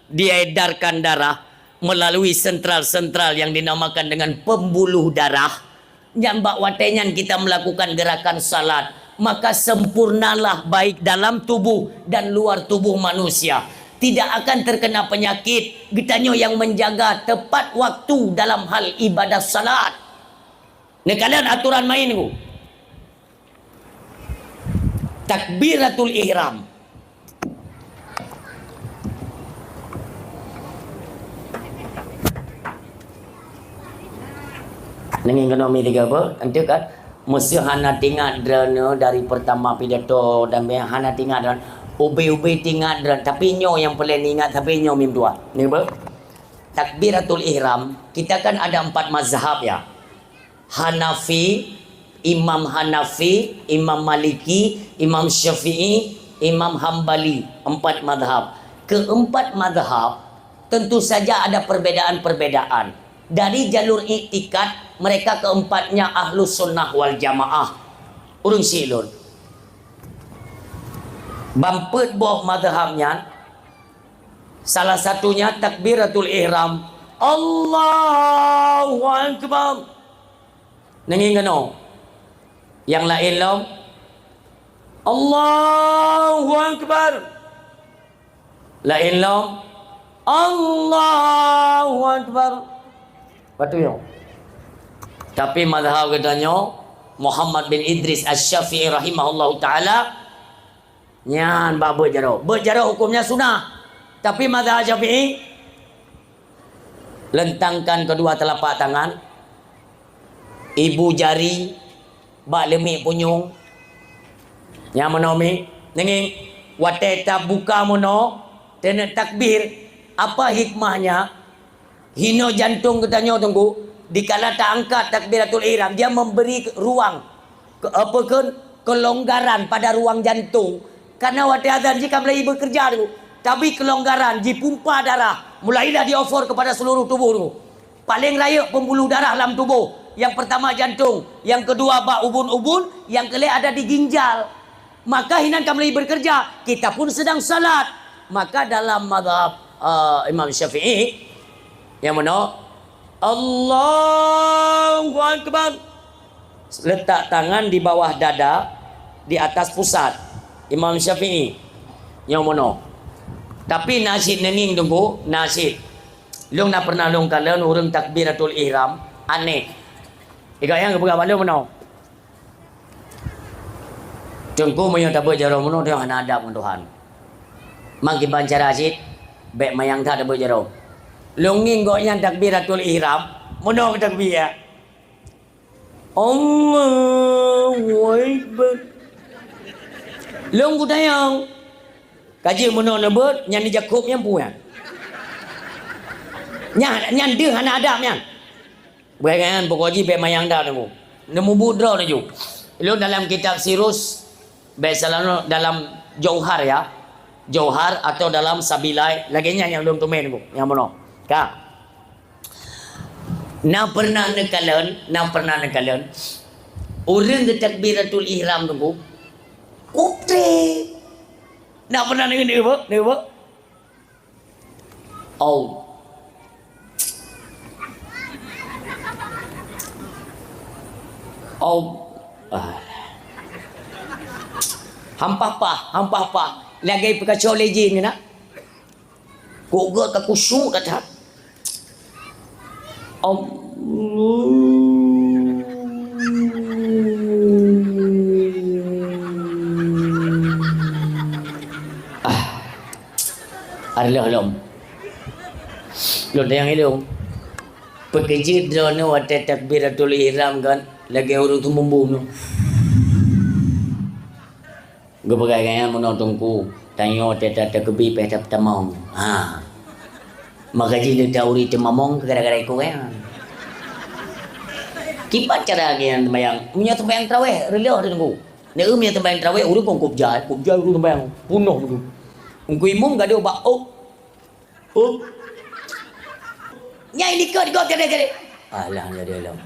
diedarkan darah melalui sentral-sentral yang dinamakan dengan pembuluh darah. Nyambak watenyan kita melakukan gerakan salat, maka sempurnalah baik dalam tubuh dan luar tubuh manusia. Tidak akan terkena penyakit. Getanyo yang menjaga tepat waktu dalam hal ibadah salat. Ini kalian aturan main ku. Takbiratul ihram. Dengan ekonomi 3 apa? Nanti kan mesti hana tinggal drone dari pertama pidato dan hana tinggal drone ube tinggal drone tapi nyo yang paling ingat tapi nyo mim dua. Ni apa? Takbiratul ihram. Kita kan ada 4 mazhab ya. Hanafi, Imam Hanafi, Imam Maliki, Imam Syafi'i, Imam Hambali. 4 mazhab. Keempat mazhab tentu saja ada perbedaan-perbedaan. Dari jalur iktikad, mereka keempatnya ahlus sunnah wal jamaah. Urung silun. Bampet boh madhabnya. Salah satunya takbiratul ihram. Allahu Akbar. Nanging kano. Yang lain lom. Allahu Akbar. Lain lom. Allahu Akbar. Betul yo. Tapi mazhab katanya Muhammad bin Idris Asy-Syafi'i rahimahullahu taala nyan babo jaro. Berjaro hukumnya sunnah. Tapi mazhab Syafi'i lentangkan kedua telapak tangan, ibu jari, bak lemik punyung. Yang menomi nenging wateta buka mono tenek takbir. Apa hikmahnya? Hino jantung katanya tunggu dikala tak angkat takbiratul ihram dia memberi ruang kelonggaran pada ruang jantung karena waktu azan jika mulai bekerja tu Tapi kelonggaran, dipumpa darah. Mulailah di offer kepada seluruh tubuh tu. Paling raya pembuluh darah dalam tubuh. Yang pertama jantung, yang kedua bak ubun-ubun, yang kelima ada di ginjal. Maka hinan kami bekerja, kita pun sedang salat. Maka dalam mazhab Imam Syafi'i, yang mana Allahu Akbar, letak tangan di bawah dada, di atas pusat. Imam Syafi'i, yang mana? Tapi nasid nening tunggu, nasid. Long nak pernah long kalian urang takbiratul ihram, aneh. Ika yang kebuka balik mana? Tunggu mayang tak berjarah mana dia hana adab dengan Tuhan. Mangki bancara asid, bek mayang tak ada berjarah. Longing kok yang takbiratul ihram, mana takbir? Allahu Akbar. Long ku tayang. Kaji mana nebut, nyan Jakub yang puan. Nyan dia hana adab nyan. Berkaitan pokoknya bek mayang dah nemu. Nemu budra tu. Lu dalam kitab Sirus, bek selalu dalam Jauhar ya. Jauhar atau dalam Sabilai, laginya yang belum tumen tu. Yang mana? Ka. Na pernah nekalan. Orang ke takbiratul ihram tu. Kutre. Na pernah dengar dia apa? Oh. Hampah. Lagi perkacau lejin ni nak. Kok tak kusyuk kat. Allah lom. Lo yang ilung. Pekerja drone waktu takbiratul ihram kan. Lagi orang tu membunuh. Gue pegang menontonku. Tanya teta terkebi peta pertama. Maka jadi dauri temamong gara-gara ikut kan. Kipat cara yang tembayang. Punya tembayang terawih. Relah dia tunggu. Dia punya tembayang terawih. Orang pun kubjai. Kubjai orang tembayang. Punuh tu. Ungku imum gak ada ubah. Nyai likut kere. Alah jadi elam.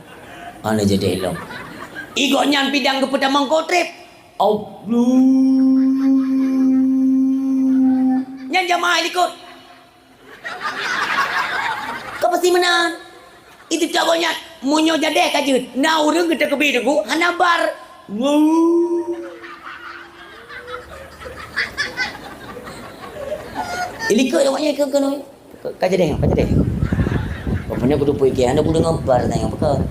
Ana jadi elam. Igo nyan pidang ke pertama kotrip. Allah. Nyan jamaah likut. Kau pasti menang. Itu caranya munyo jadeh kajut. Na urang kita kebi deku hanabar. Ilikut awaknya ke kono. Kajadeh. Bapaknya kudu pergi anda kudu ngambar tanya apa.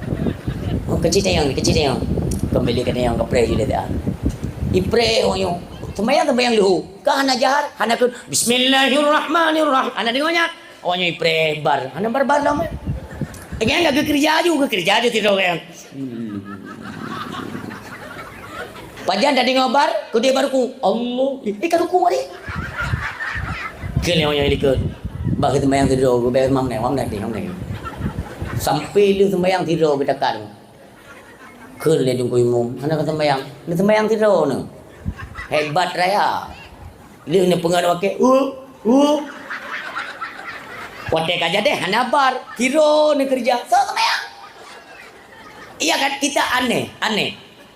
Kecil tayang. Kembali ke tayang ke pray juga dah. Ipray orang Sembayang dulu. Kah hana jahar, hana kun bismillahirrahmanirrahim. Hana dengarnya. Orangnya ipray bar. Hana bar lama. Again enggak kerja aja tidak orang. Pajan dah dengar bar, kudu baruku. Allah. Ikan ruku mari. Kene orangnya ikut. Bagi sembayang tidur, gue bayar mam nih. Sampai lu sembayang tidur kita kan. Kun le jung imum. Hana kata sembayang tidur ni. Hebat raya. Dia ni pengaruh pakai. Watek aja deh, hana bar. Kiro ni kerja. So sembayang. Iya kan kita aneh.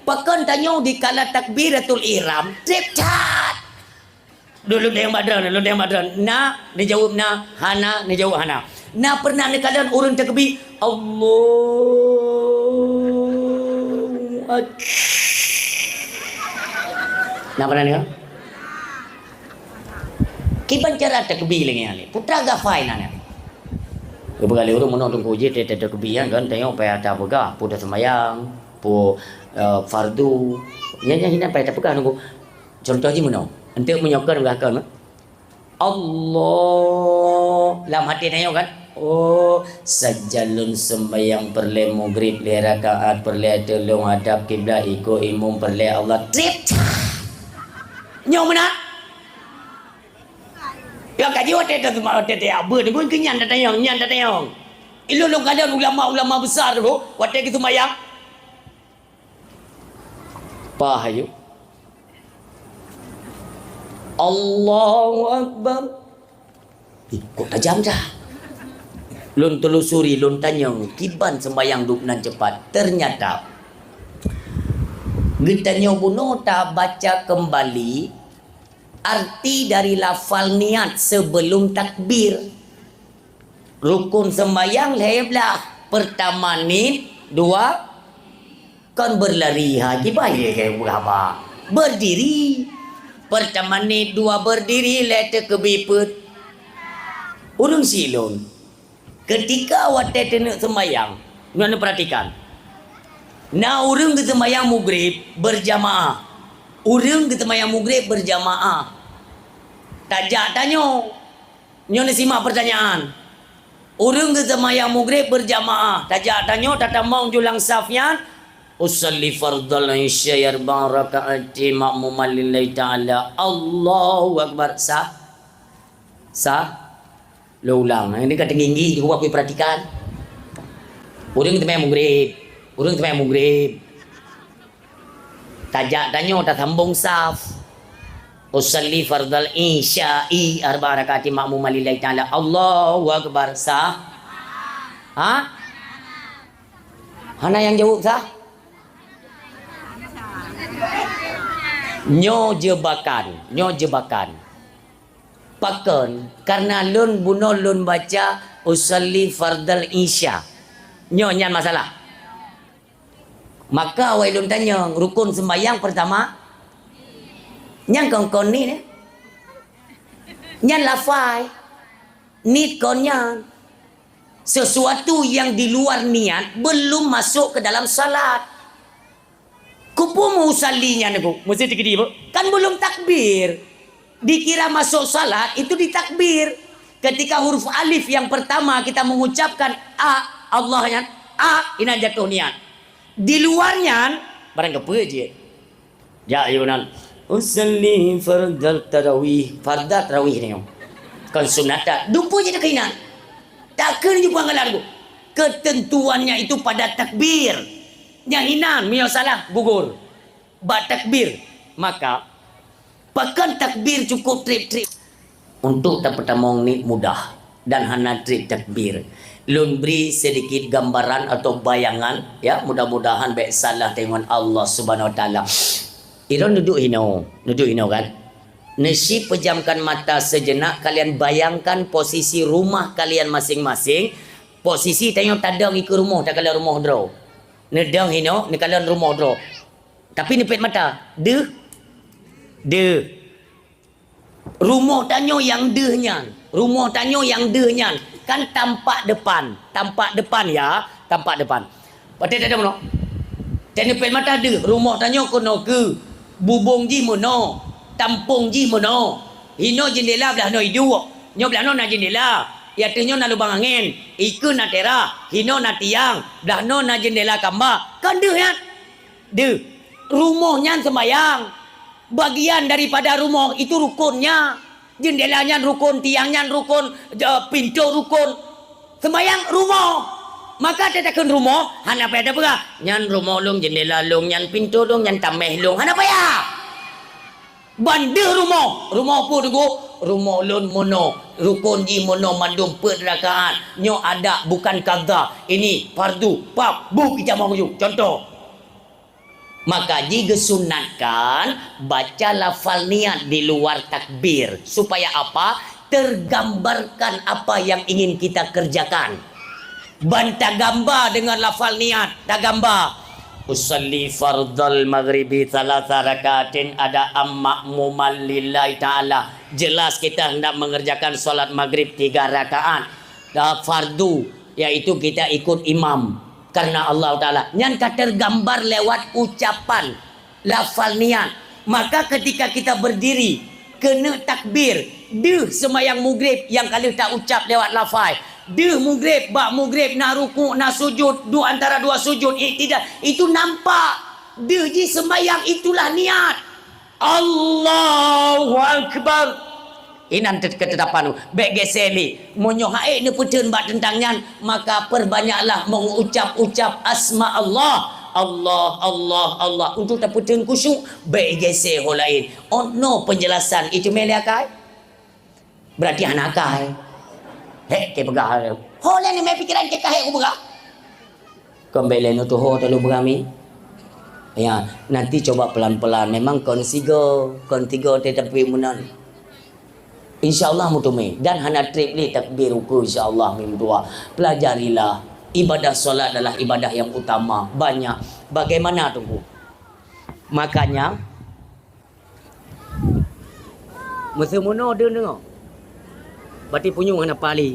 Pakan tanya di kala takbiratul ihram, trip cat. Dulu dia yang badran. Na, dia jawab na. Hana, dia jawab hana. Na pernah ni kadang orang terkebi. Allah. Na pernah ni kan? Kiban cara terkebi lagi ni. Putra gafai na ni. Berkali orang menonton kuji terkebi kan. Tengok payah tak pegah. Putra sembayang. Fardu. Yang hina payah tak pegah nunggu. Contoh je mana? Untuk menyokong belakang. Allah. Dalam hati tengok kan? Oh, sajalun sembahyang perle maghrib le rakaat perle telung hadap kiblat ikut imam perle Allah trip. Nyong mana? Ya kaji wate tu apa ni pun kenyan dah tayang. Ilu lu kadang ulama besar tu wate gitu sembahyang. Pahayu. Allahu Akbar. Kok tajam dah. Lun telusuri, lun tanya, kiban sembayang duk nan cepat. Ternyata Getanya bunuh tak baca kembali arti dari lafal niat sebelum takbir. Rukun sembayang leblah. Pertama ni, dua kan berlari haji baik kayak berapa. Berdiri. Pertama ni, dua berdiri letak ke biput. Urung silon. Ketika awak tetenek sembayang, mana perhatikan. Nah urung ke sembayang maghrib berjamaah. Urung ke sembayang maghrib berjamaah. Tajak tanya. Nyo ni simak pertanyaan. Urung ke sembayang maghrib berjamaah. Tajak tanya tatamang julang safnya. Usalli fardal isya arba'a raka'ati ma'muman lillahi ta'ala. Allahu akbar. Sah? Lo ulang. Ini kata tinggi juga aku perhatikan. Urung ke sembayang maghrib. Urung sembahyang maghrib. Tajak tanya tak sambung saf. Usalli fardal isya'i arba'a rakaati ma'muman lillahi ta'ala. Allahu akbar. Sah? Ha? Hana yang jawab sah? Nyo jebakan. Pakan karena lun bunuh lun baca usalli fardal isya. Nyo nyan masalah. Maka wailun tanya rukun sembahyang pertama nyan kong ni nyan lafai nit konyan sesuatu yang di luar niat belum masuk ke dalam salat. Kupu mau usallinya nego mesti dikidi kan belum takbir dikira masuk salat itu ditakbir ketika huruf alif yang pertama kita mengucapkan a Allahnya a ina jatuh niat. Di luarnya barang apa je. Ya yunan. Usalli fardal tarawih. Fardal tarawih ni. Kan sunat. Dumpu je dah kainan. Takkan je buang lagu. Ketentuannya itu pada takbir. Yang hinan mio salah gugur. Ba takbir. Maka pakan takbir cukup trip. Untuk tak pertamong ni mudah dan hana trip takbir. Lun beri sedikit gambaran atau bayangan ya mudah-mudahan baik salah dengan Allah Subhanahu Wa Taala. Iron duduk hino kan. Nasi pejamkan mata sejenak kalian bayangkan posisi rumah kalian masing-masing. Posisi tengok tadang ikut rumah tak kalian rumah draw. Nedang hino ni kalian rumah draw. Tapi nipit mata. De. Rumah tanyo yang dehnya. Rumah tanyo yang dehnya. Kan tampak depan ya, tampak depan. Pada ada mana? Tanya pen mata ada. Rumah tanya kono ke, bubung ji mono, tampung ji mono. Hino jendela belah no hidu, nyo belah no na jendela. Ya tenyo na lubang angin, iku na tera, hino na tiang, belah no na jendela kamba. Kan deh ya, deh. Rumahnya sembayang. Bagian daripada rumah itu rukunnya. Jendelanya rukun, tiangnya rukun, pintu rukun. Sembayang rumah. Maka tetekan rumah, hana pada apa? Nyan rumah long, jendela long, nyan pintu long, nyan tameh long. Hana paya. Banda rumah. Rumah apa dego? Rumah long mono. Rukun ji mono mandum perdrakaan. Nyo ada bukan kaza. Ini fardu. Pap, bu kita mau contoh. Maka jika sunatkan baca lafal niat di luar takbir supaya apa? Tergambarkan apa yang ingin kita kerjakan. Bantah gambar dengan lafal niat. Tak gambar. Usalli fardal maghribi thalatha rakaatin ada ma'muman lillahi ta'ala. Jelas kita hendak mengerjakan solat maghrib 3 rakaat. Fardu yaitu kita ikut imam. Karena Allah Ta'ala yang tergambar lewat ucapan lafal niat. Maka ketika kita berdiri kena takbir deh sembahyang maghrib yang kali tak ucap lewat lafal deh maghrib bak maghrib nak ruku nak sujud dua antara dua sujud tidak itu nampak deh ji sembahyang itulah niat. Allahu Akbar. Inan ketetapan baik geseli monyo hae ni putun bak tentangnya maka perbanyaklah mengucap-ucap asma Allah untuk tak putun khusyuk baik gesel ho lain ono penjelasan itu meliakai berarti anakai Hek ke pegah. Ho le ni mai pikiran ke kahek ku pegah. Kembali tu ho telu berami. Ya, nanti coba pelan-pelan. Memang kon tiga tetapi menan. InsyaAllah mutumi. Dan hana trip ni takbir ruku insyaAllah mim dua. Pelajarilah. Ibadah solat adalah ibadah yang utama. Banyak. Bagaimana tunggu? Makanya masa mono dia dengar. Berarti punyung hana pali.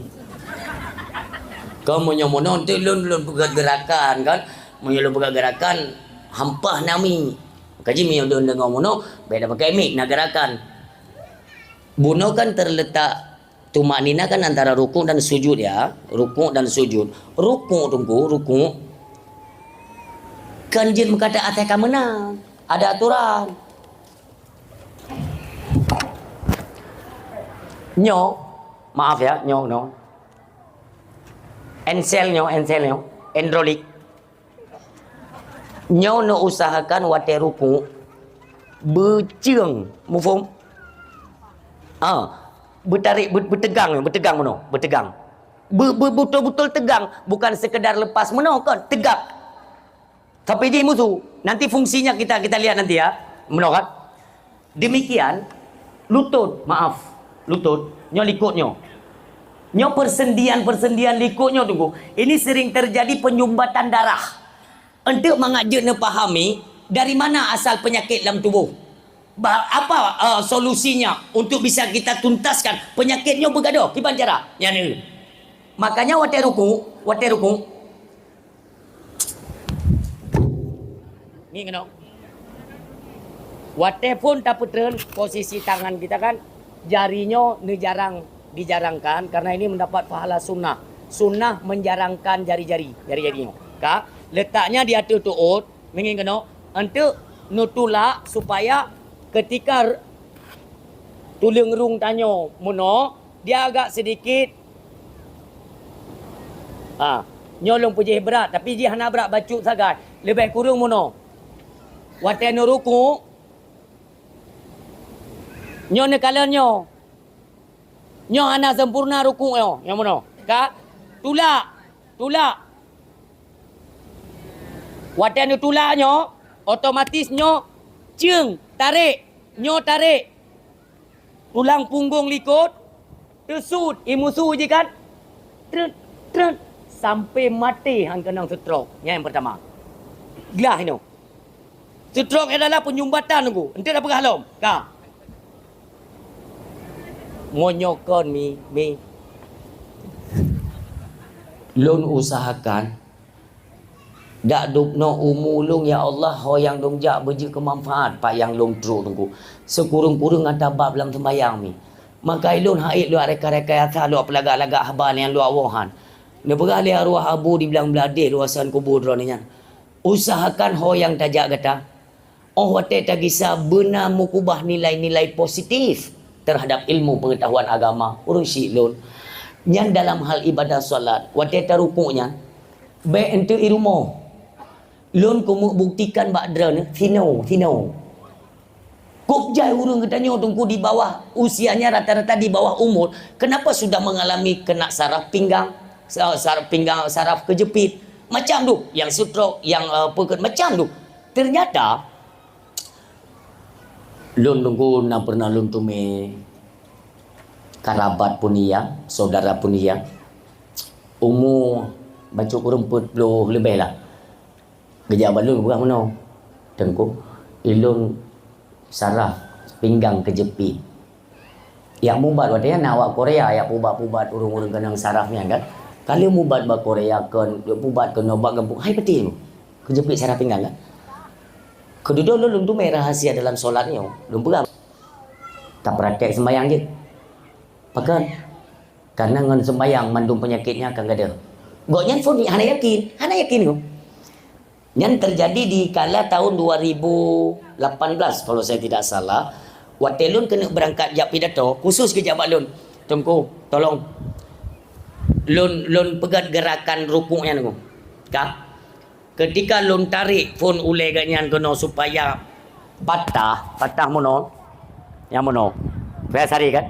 Kamu nyomono nanti lun gerakan kan, menyo gerakan hampah nami. Kaji menyo dengar mono beda pakai mic nak gerakan. Buno kan terletak tumanina kan antara rukuk dan sujud ya, rukuk dan sujud. Rukuk kan jin berkata atas menang, ada aturan. Maaf ya, Ensel Androlik. No usahakan wate ruku berciung, mufum. Bertegang mono, bertegang. Betul-betul tegang, bukan sekedar lepas mono kan, tegak. Tapi dia musuh. Nanti fungsinya kita lihat nanti ya, mono kan. Demikian lutut, nyo likutnya. Nyo persendian likutnya tunggu. Ini sering terjadi penyumbatan darah. Untuk mengajak pahami dari mana asal penyakit dalam tubuh. Apa solusinya untuk bisa kita tuntaskan penyakitnya bergaduh. Gimana cara? Yang ni. Makanya wate ruku. Ni kena. Wate pun tak putren posisi tangan kita kan jarinya ni jarang dijarangkan karena ini mendapat pahala sunnah. Sunnah menjarangkan jari-jarinya. Kak, letaknya di atas tuut, mengin kena untuk nutulak supaya ketika tulang rung tanyo mono dia agak sedikit nyolong pujih berat tapi dia hana berat bacuk sagat. Lebih kurang mono. Wate no ruku nyo ne kalanyo. Nyo hana sempurna ruku yo. Yang mana? Kak, tulak. Wate no tulak nyo, otomatis nyo ciung, tarik. Tulang punggung likut, tersud, imusu je kan. Trut. Sampai mati hang kena stroke. Yang pertama. Gelah ini. Stroke adalah penyumbatan tu. Ente dah pernah halom? Kak. Monyokon mi. Lun usahakan dak dukno umulung ya Allah ho yang dong jak beji kemanfaat pak yang long tru tunggu. Sekurung-kurung ada bab dalam sembayang mi. Maka ilun haid lu reka-reka asa lu pelagak-lagak haban yang lu awahan. Ne berali arwah abu di belang beladih luasan kubur droninya. Usahakan ho yang tajak kata. Oh wate tagisa benar mukubah nilai-nilai positif terhadap ilmu pengetahuan agama urung silun yang dalam hal ibadah solat wate tarukuknya baik ente irumo lun kumu buktikan bakdra ni tino kopjai urung katanya tunggu di bawah usianya rata-rata di bawah umur kenapa sudah mengalami kena saraf pinggang saraf kejepit macam tu yang stroke yang macam tu ternyata lun tunggu na pernah lun tume karabat punia, saudara punia. Umur baca kurang 40 lebih lah. Gejala lun bukan mana? Tengku ilun saraf pinggang kejepit. Yang mubat wadanya nawak Korea yang pubat-pubat urung-urung kenang sarafnya kan. Kalau mubat ba Korea kan pubat kan obat gempuk hai peti kejepit saraf pinggang kan. Kedua lun tu rahasia dalam solatnya. Lun pegang. Tak praktek sembahyang je. Pakan. Karena ngan sembahyang mandung penyakitnya akan ada. Goknya pun hana yakin tu. Yang terjadi di kala tahun 2018 kalau saya tidak salah. Waktu lun kena berangkat jak pidato khusus ke jabat lun. Tunggu, tolong. Lun pegat gerakan rukuknya tu. Kak. Ketika lun tarik phone ule ganyan kena supaya patah mono yang mono saya sari kan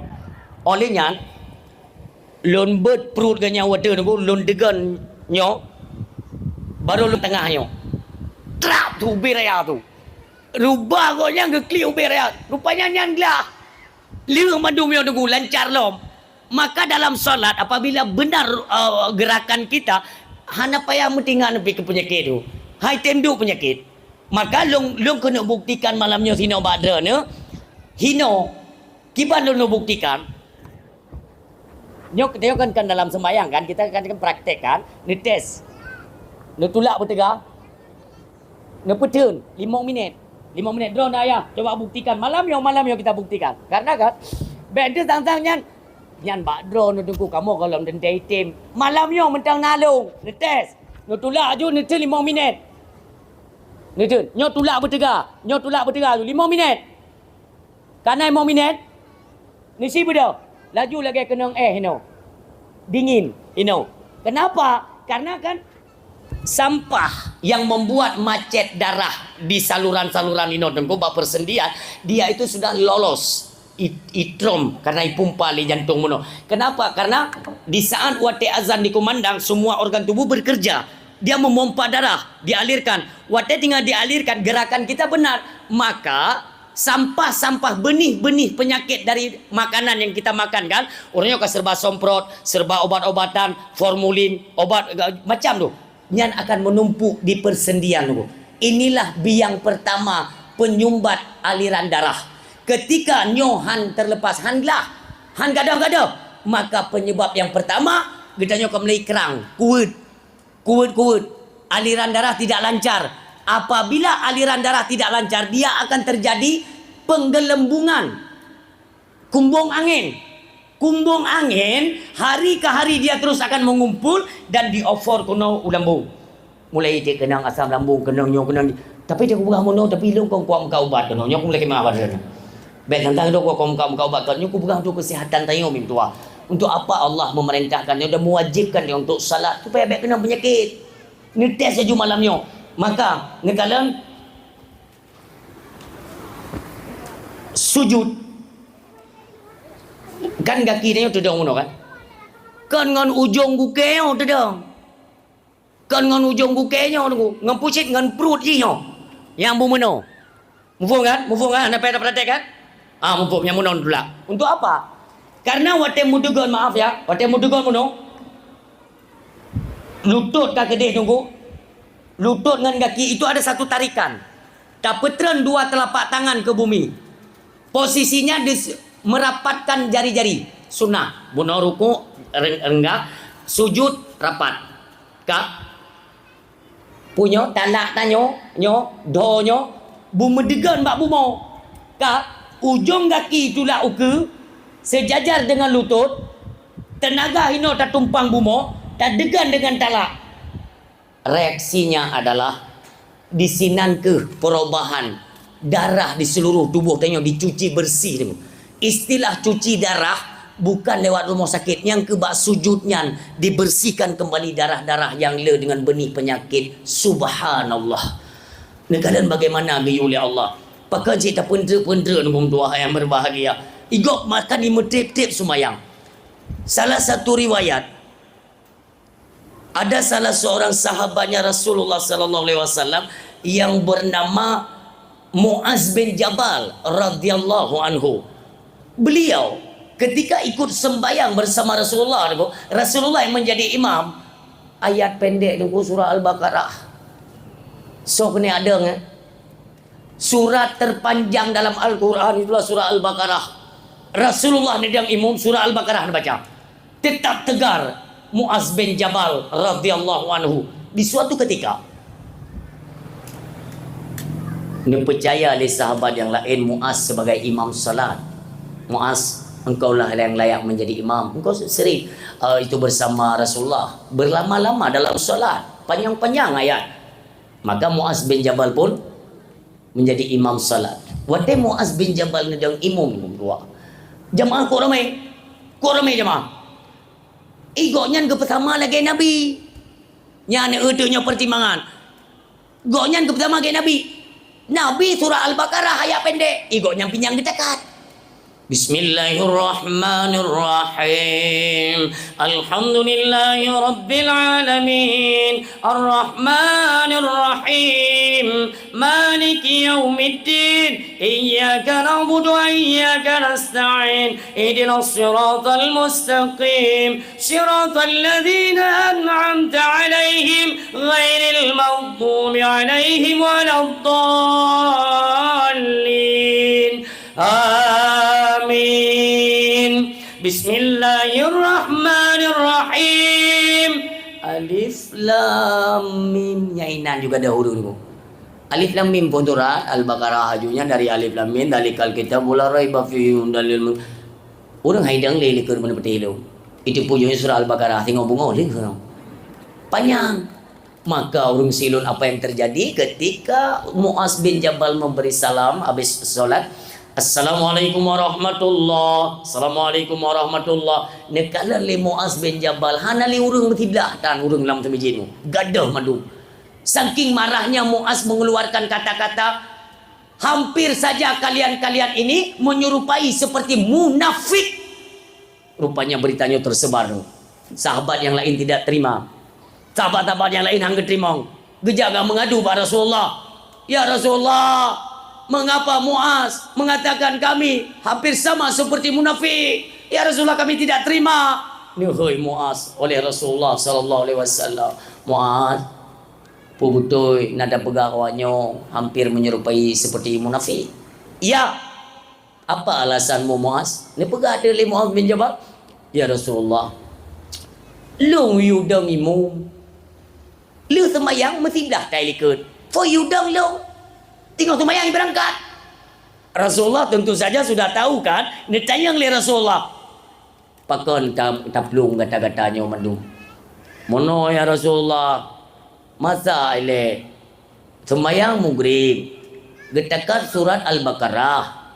olehnya lon bird perut ke nyawa tu lon degan nyo baru lon tengah nyo trap tu beraya tu rubah kau yang ke kli beraya rupanya nyan lah liu mandum yo tunggu lancar lom. Maka dalam solat apabila benar gerakan kita hana payah mentinggal lebih ke penyakit tu hai tenduk penyakit maka long kena buktikan malamnya hino badra ne hino kiban long buktikan nyok kita kan dalam sembahyang kan kita kan praktek kan ni test ni tulak bertegak ni petun 5 minit drone ayah coba buktikan malam yo kita buktikan karena kan benda tang-tang nyan bak drone tunggu kamu kalau dentai tim malam yo mentang nalung ni test ni tulak ju ni 5 minit ni tu nyo tulak bertegak tu 5 minit kanai 5 minit ni si bedo laju lagi kena hino dingin hino kenapa karena kan sampah yang membuat macet darah di saluran-saluran hino tengku bak persendian dia itu sudah lolos itrom karena ipumpa li jantung mono. Kenapa? Karena di saat wate azan dikumandang semua organ tubuh bekerja. Dia memompa darah, dialirkan. Wate tinggal dialirkan, gerakan kita benar. Maka sampah-sampah benih-benih penyakit dari makanan yang kita makan kan. Orangnya kan serba somprot, serba obat-obatan, formulin, obat macam tu. Nyan akan menumpuk di persendian tu. Inilah biang pertama penyumbat aliran darah. Ketika nyohan terlepas han gadah-gadah maka penyebab yang pertama kita nyokan melai kerang kuut aliran darah tidak lancar. Apabila aliran darah tidak lancar dia akan terjadi penggelembungan kumbung angin hari ke hari dia terus akan mengumpul dan diofor kuno lambung mulai dia kenang asam lambung kenang tapi dia kubah mono tapi lu kau kau ubat kuno nyok mulai kemana badan baik tentang itu kau bakal nyukup pegang tu kesihatan tayo min tua. Untuk apa Allah memerintahkan dia, mewajibkan dia untuk salat supaya baik kena penyakit. Ni test saja malamnya. Maka ngekalan sujud kan kaki dia tu dong kan. Kan ngan ujung gukeo tu dong. Kan ngan ujung gukeo tu ngan pucit ngan perut je yang bumeno. Mufung kan? Anda dapat kan? Mumpuk yang munon pula. Untuk apa? Karena wate mudugon maaf ya, wate mudugon muno. Lutut kaki dia tunggu. Lutut dengan kaki itu ada satu tarikan. Tapetran dua telapak tangan ke bumi. Posisinya merapatkan jari-jari. Sunnah. Buno ruku renggak, sujud rapat. Kak punyo talak tanyo nyo donyo bumedegan bak bumo. Kak ujung kaki itulah uke sejajar dengan lutut tenaga hino tak tumpang bumo tak degan dengan talak. Reaksinya adalah disinan ke perubahan darah di seluruh tubuh tanya dicuci bersih. Istilah cuci darah bukan lewat rumah sakit yang ke bak sujudnya dibersihkan kembali darah-darah yang le dengan benih penyakit. Subhanallah. Negara bagaimana gayu oleh Allah. Pakai cerita pendera-pendera nunggu tua yang berbahagia. Igok makan di metip-tip sumayang. Salah satu riwayat ada salah seorang sahabatnya Rasulullah sallallahu alaihi wasallam yang bernama Muaz bin Jabal radhiyallahu anhu. Beliau ketika ikut sembahyang bersama Rasulullah yang menjadi imam, ayat pendek tu surah Al-Baqarah. So kena ada surat terpanjang dalam Al-Quran itulah surah Al-Baqarah. Rasulullah sedang imam surah Al-Baqarah baca. Tetap tegar Muaz bin Jabal radhiyallahu anhu di suatu ketika. Dia percaya oleh sahabat yang lain Muaz sebagai imam salat. Muaz, engkaulah yang layak menjadi imam. Engkau sering itu bersama Rasulullah berlama-lama dalam salat, panjang-panjang ayat. Maka Muaz bin Jabal pun menjadi imam salat. Wate Muaz bin Jabal ni dang imam dua. Jamaah kok ramai jamaah. Igoknya ke pertama lagi Nabi. Nya eutunya pertimbangan. Goknya ke pertama lagi Nabi. Nabi surah Al-Baqarah ayat pendek. Igoknya pinyang dekat. Bismillahirrahmanirrahim. Alhamdulillahi rabbil alamin. Arrahmanir rahim. Maliki yaumiddin. Iyyaka na'budu wa iyyaka nasta'in. Ihdinas siratal mustaqim. Siratal ladzina an'amta 'alaihim ghairil maghdubi 'alaihim waladdallin. Amin. Bismillahirrahmanirrahim. Alif Lam Mim. Nyainan juga dahulu dulu. Alif Lam Mim pun surat Al-Baqarah hajunya dari Alif Lam Mim dalikal kitab la raiba fihi dalil. Orang haidang le likur mana peti itu. Itu pujunya surah Al-Baqarah tengok bunga leh. Panjang. Maka orang silun apa yang terjadi ketika Muaz bin Jabal memberi salam habis solat. Assalamualaikum warahmatullah. Assalamualaikum warahmatullah. Nekala le Muaz bin Jabal hana le urang bertiblah tan urang lam temijinu. Gadah madu. Saking marahnya Muaz mengeluarkan kata-kata, hampir saja kalian-kalian ini menyerupai seperti munafik. Rupanya beritanya tersebar. Sahabat yang lain tidak terima. Sahabat-sahabat yang lain hangga terima. Gejaga mengadu pada Rasulullah. Ya Rasulullah, mengapa Muaz mengatakan kami hampir sama seperti munafik? Ya Rasulullah, kami tidak terima. Nihoi Muaz oleh Rasulullah sallallahu alaihi wasallam. Muaz, pubutoi nada pegawannya hampir menyerupai seperti munafik. Ya. Apa alasanmu Muaz? Ni pegah ada le Muaz bin Jabal. Ya Rasulullah, lu yudang imum. Lu semayang mesti dah tai likut. For yudang lu. Tengok semayang berangkat. Rasulullah tentu saja sudah tahu kan. Ni tayang le Rasulullah. Pakon taplung kata-katanya mandu. Mono ya Rasulullah. Masa ile semayang maghrib. Getakat surat Al-Baqarah.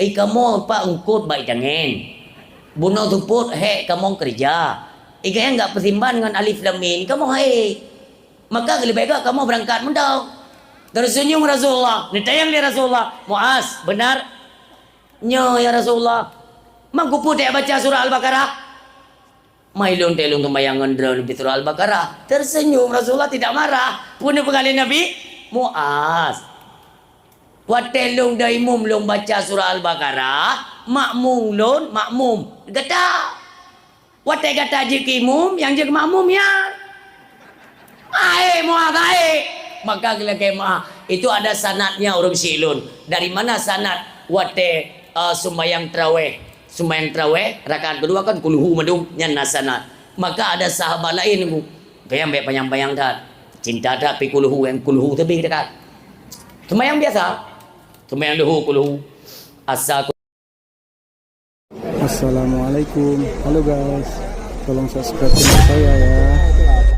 Kamu pak ungkut baik jangan. Bunuh tuput kamu kerja. Yang enggak persimpan dengan alif lam mim kamu maka lebih baik kamu berangkat mendau. Tersenyum Rasulullah. Nitayang dia Rasulullah. Muaz, benar? Nyo ya Rasulullah. Mangku putih baca surah Al-Baqarah. Mailun telung tembayangan drone di surah Al-Baqarah. Tersenyum Rasulullah, tidak marah. Punya pengalih Nabi. Muaz, watelung da imum long baca surah Al-Baqarah. Makmum lon, makmum. Gata. Wate gata jik imum, yang jik makmum ya. Muaz, maka gila kemah itu ada sanatnya orang silun. Dari mana sanat wate sembahyang tarawih? Sembahyang tarawih rakaat kedua kan kulhu madum nyan sanat. Maka ada sahabat lain kayak ambek panjang-panjang dah. Cinta dah pi kulhu yang kulhu tebing dekat. Sembahyang biasa. Sembahyang duhu kulhu. Assalamualaikum. Halo guys, tolong subscribe channel saya ya.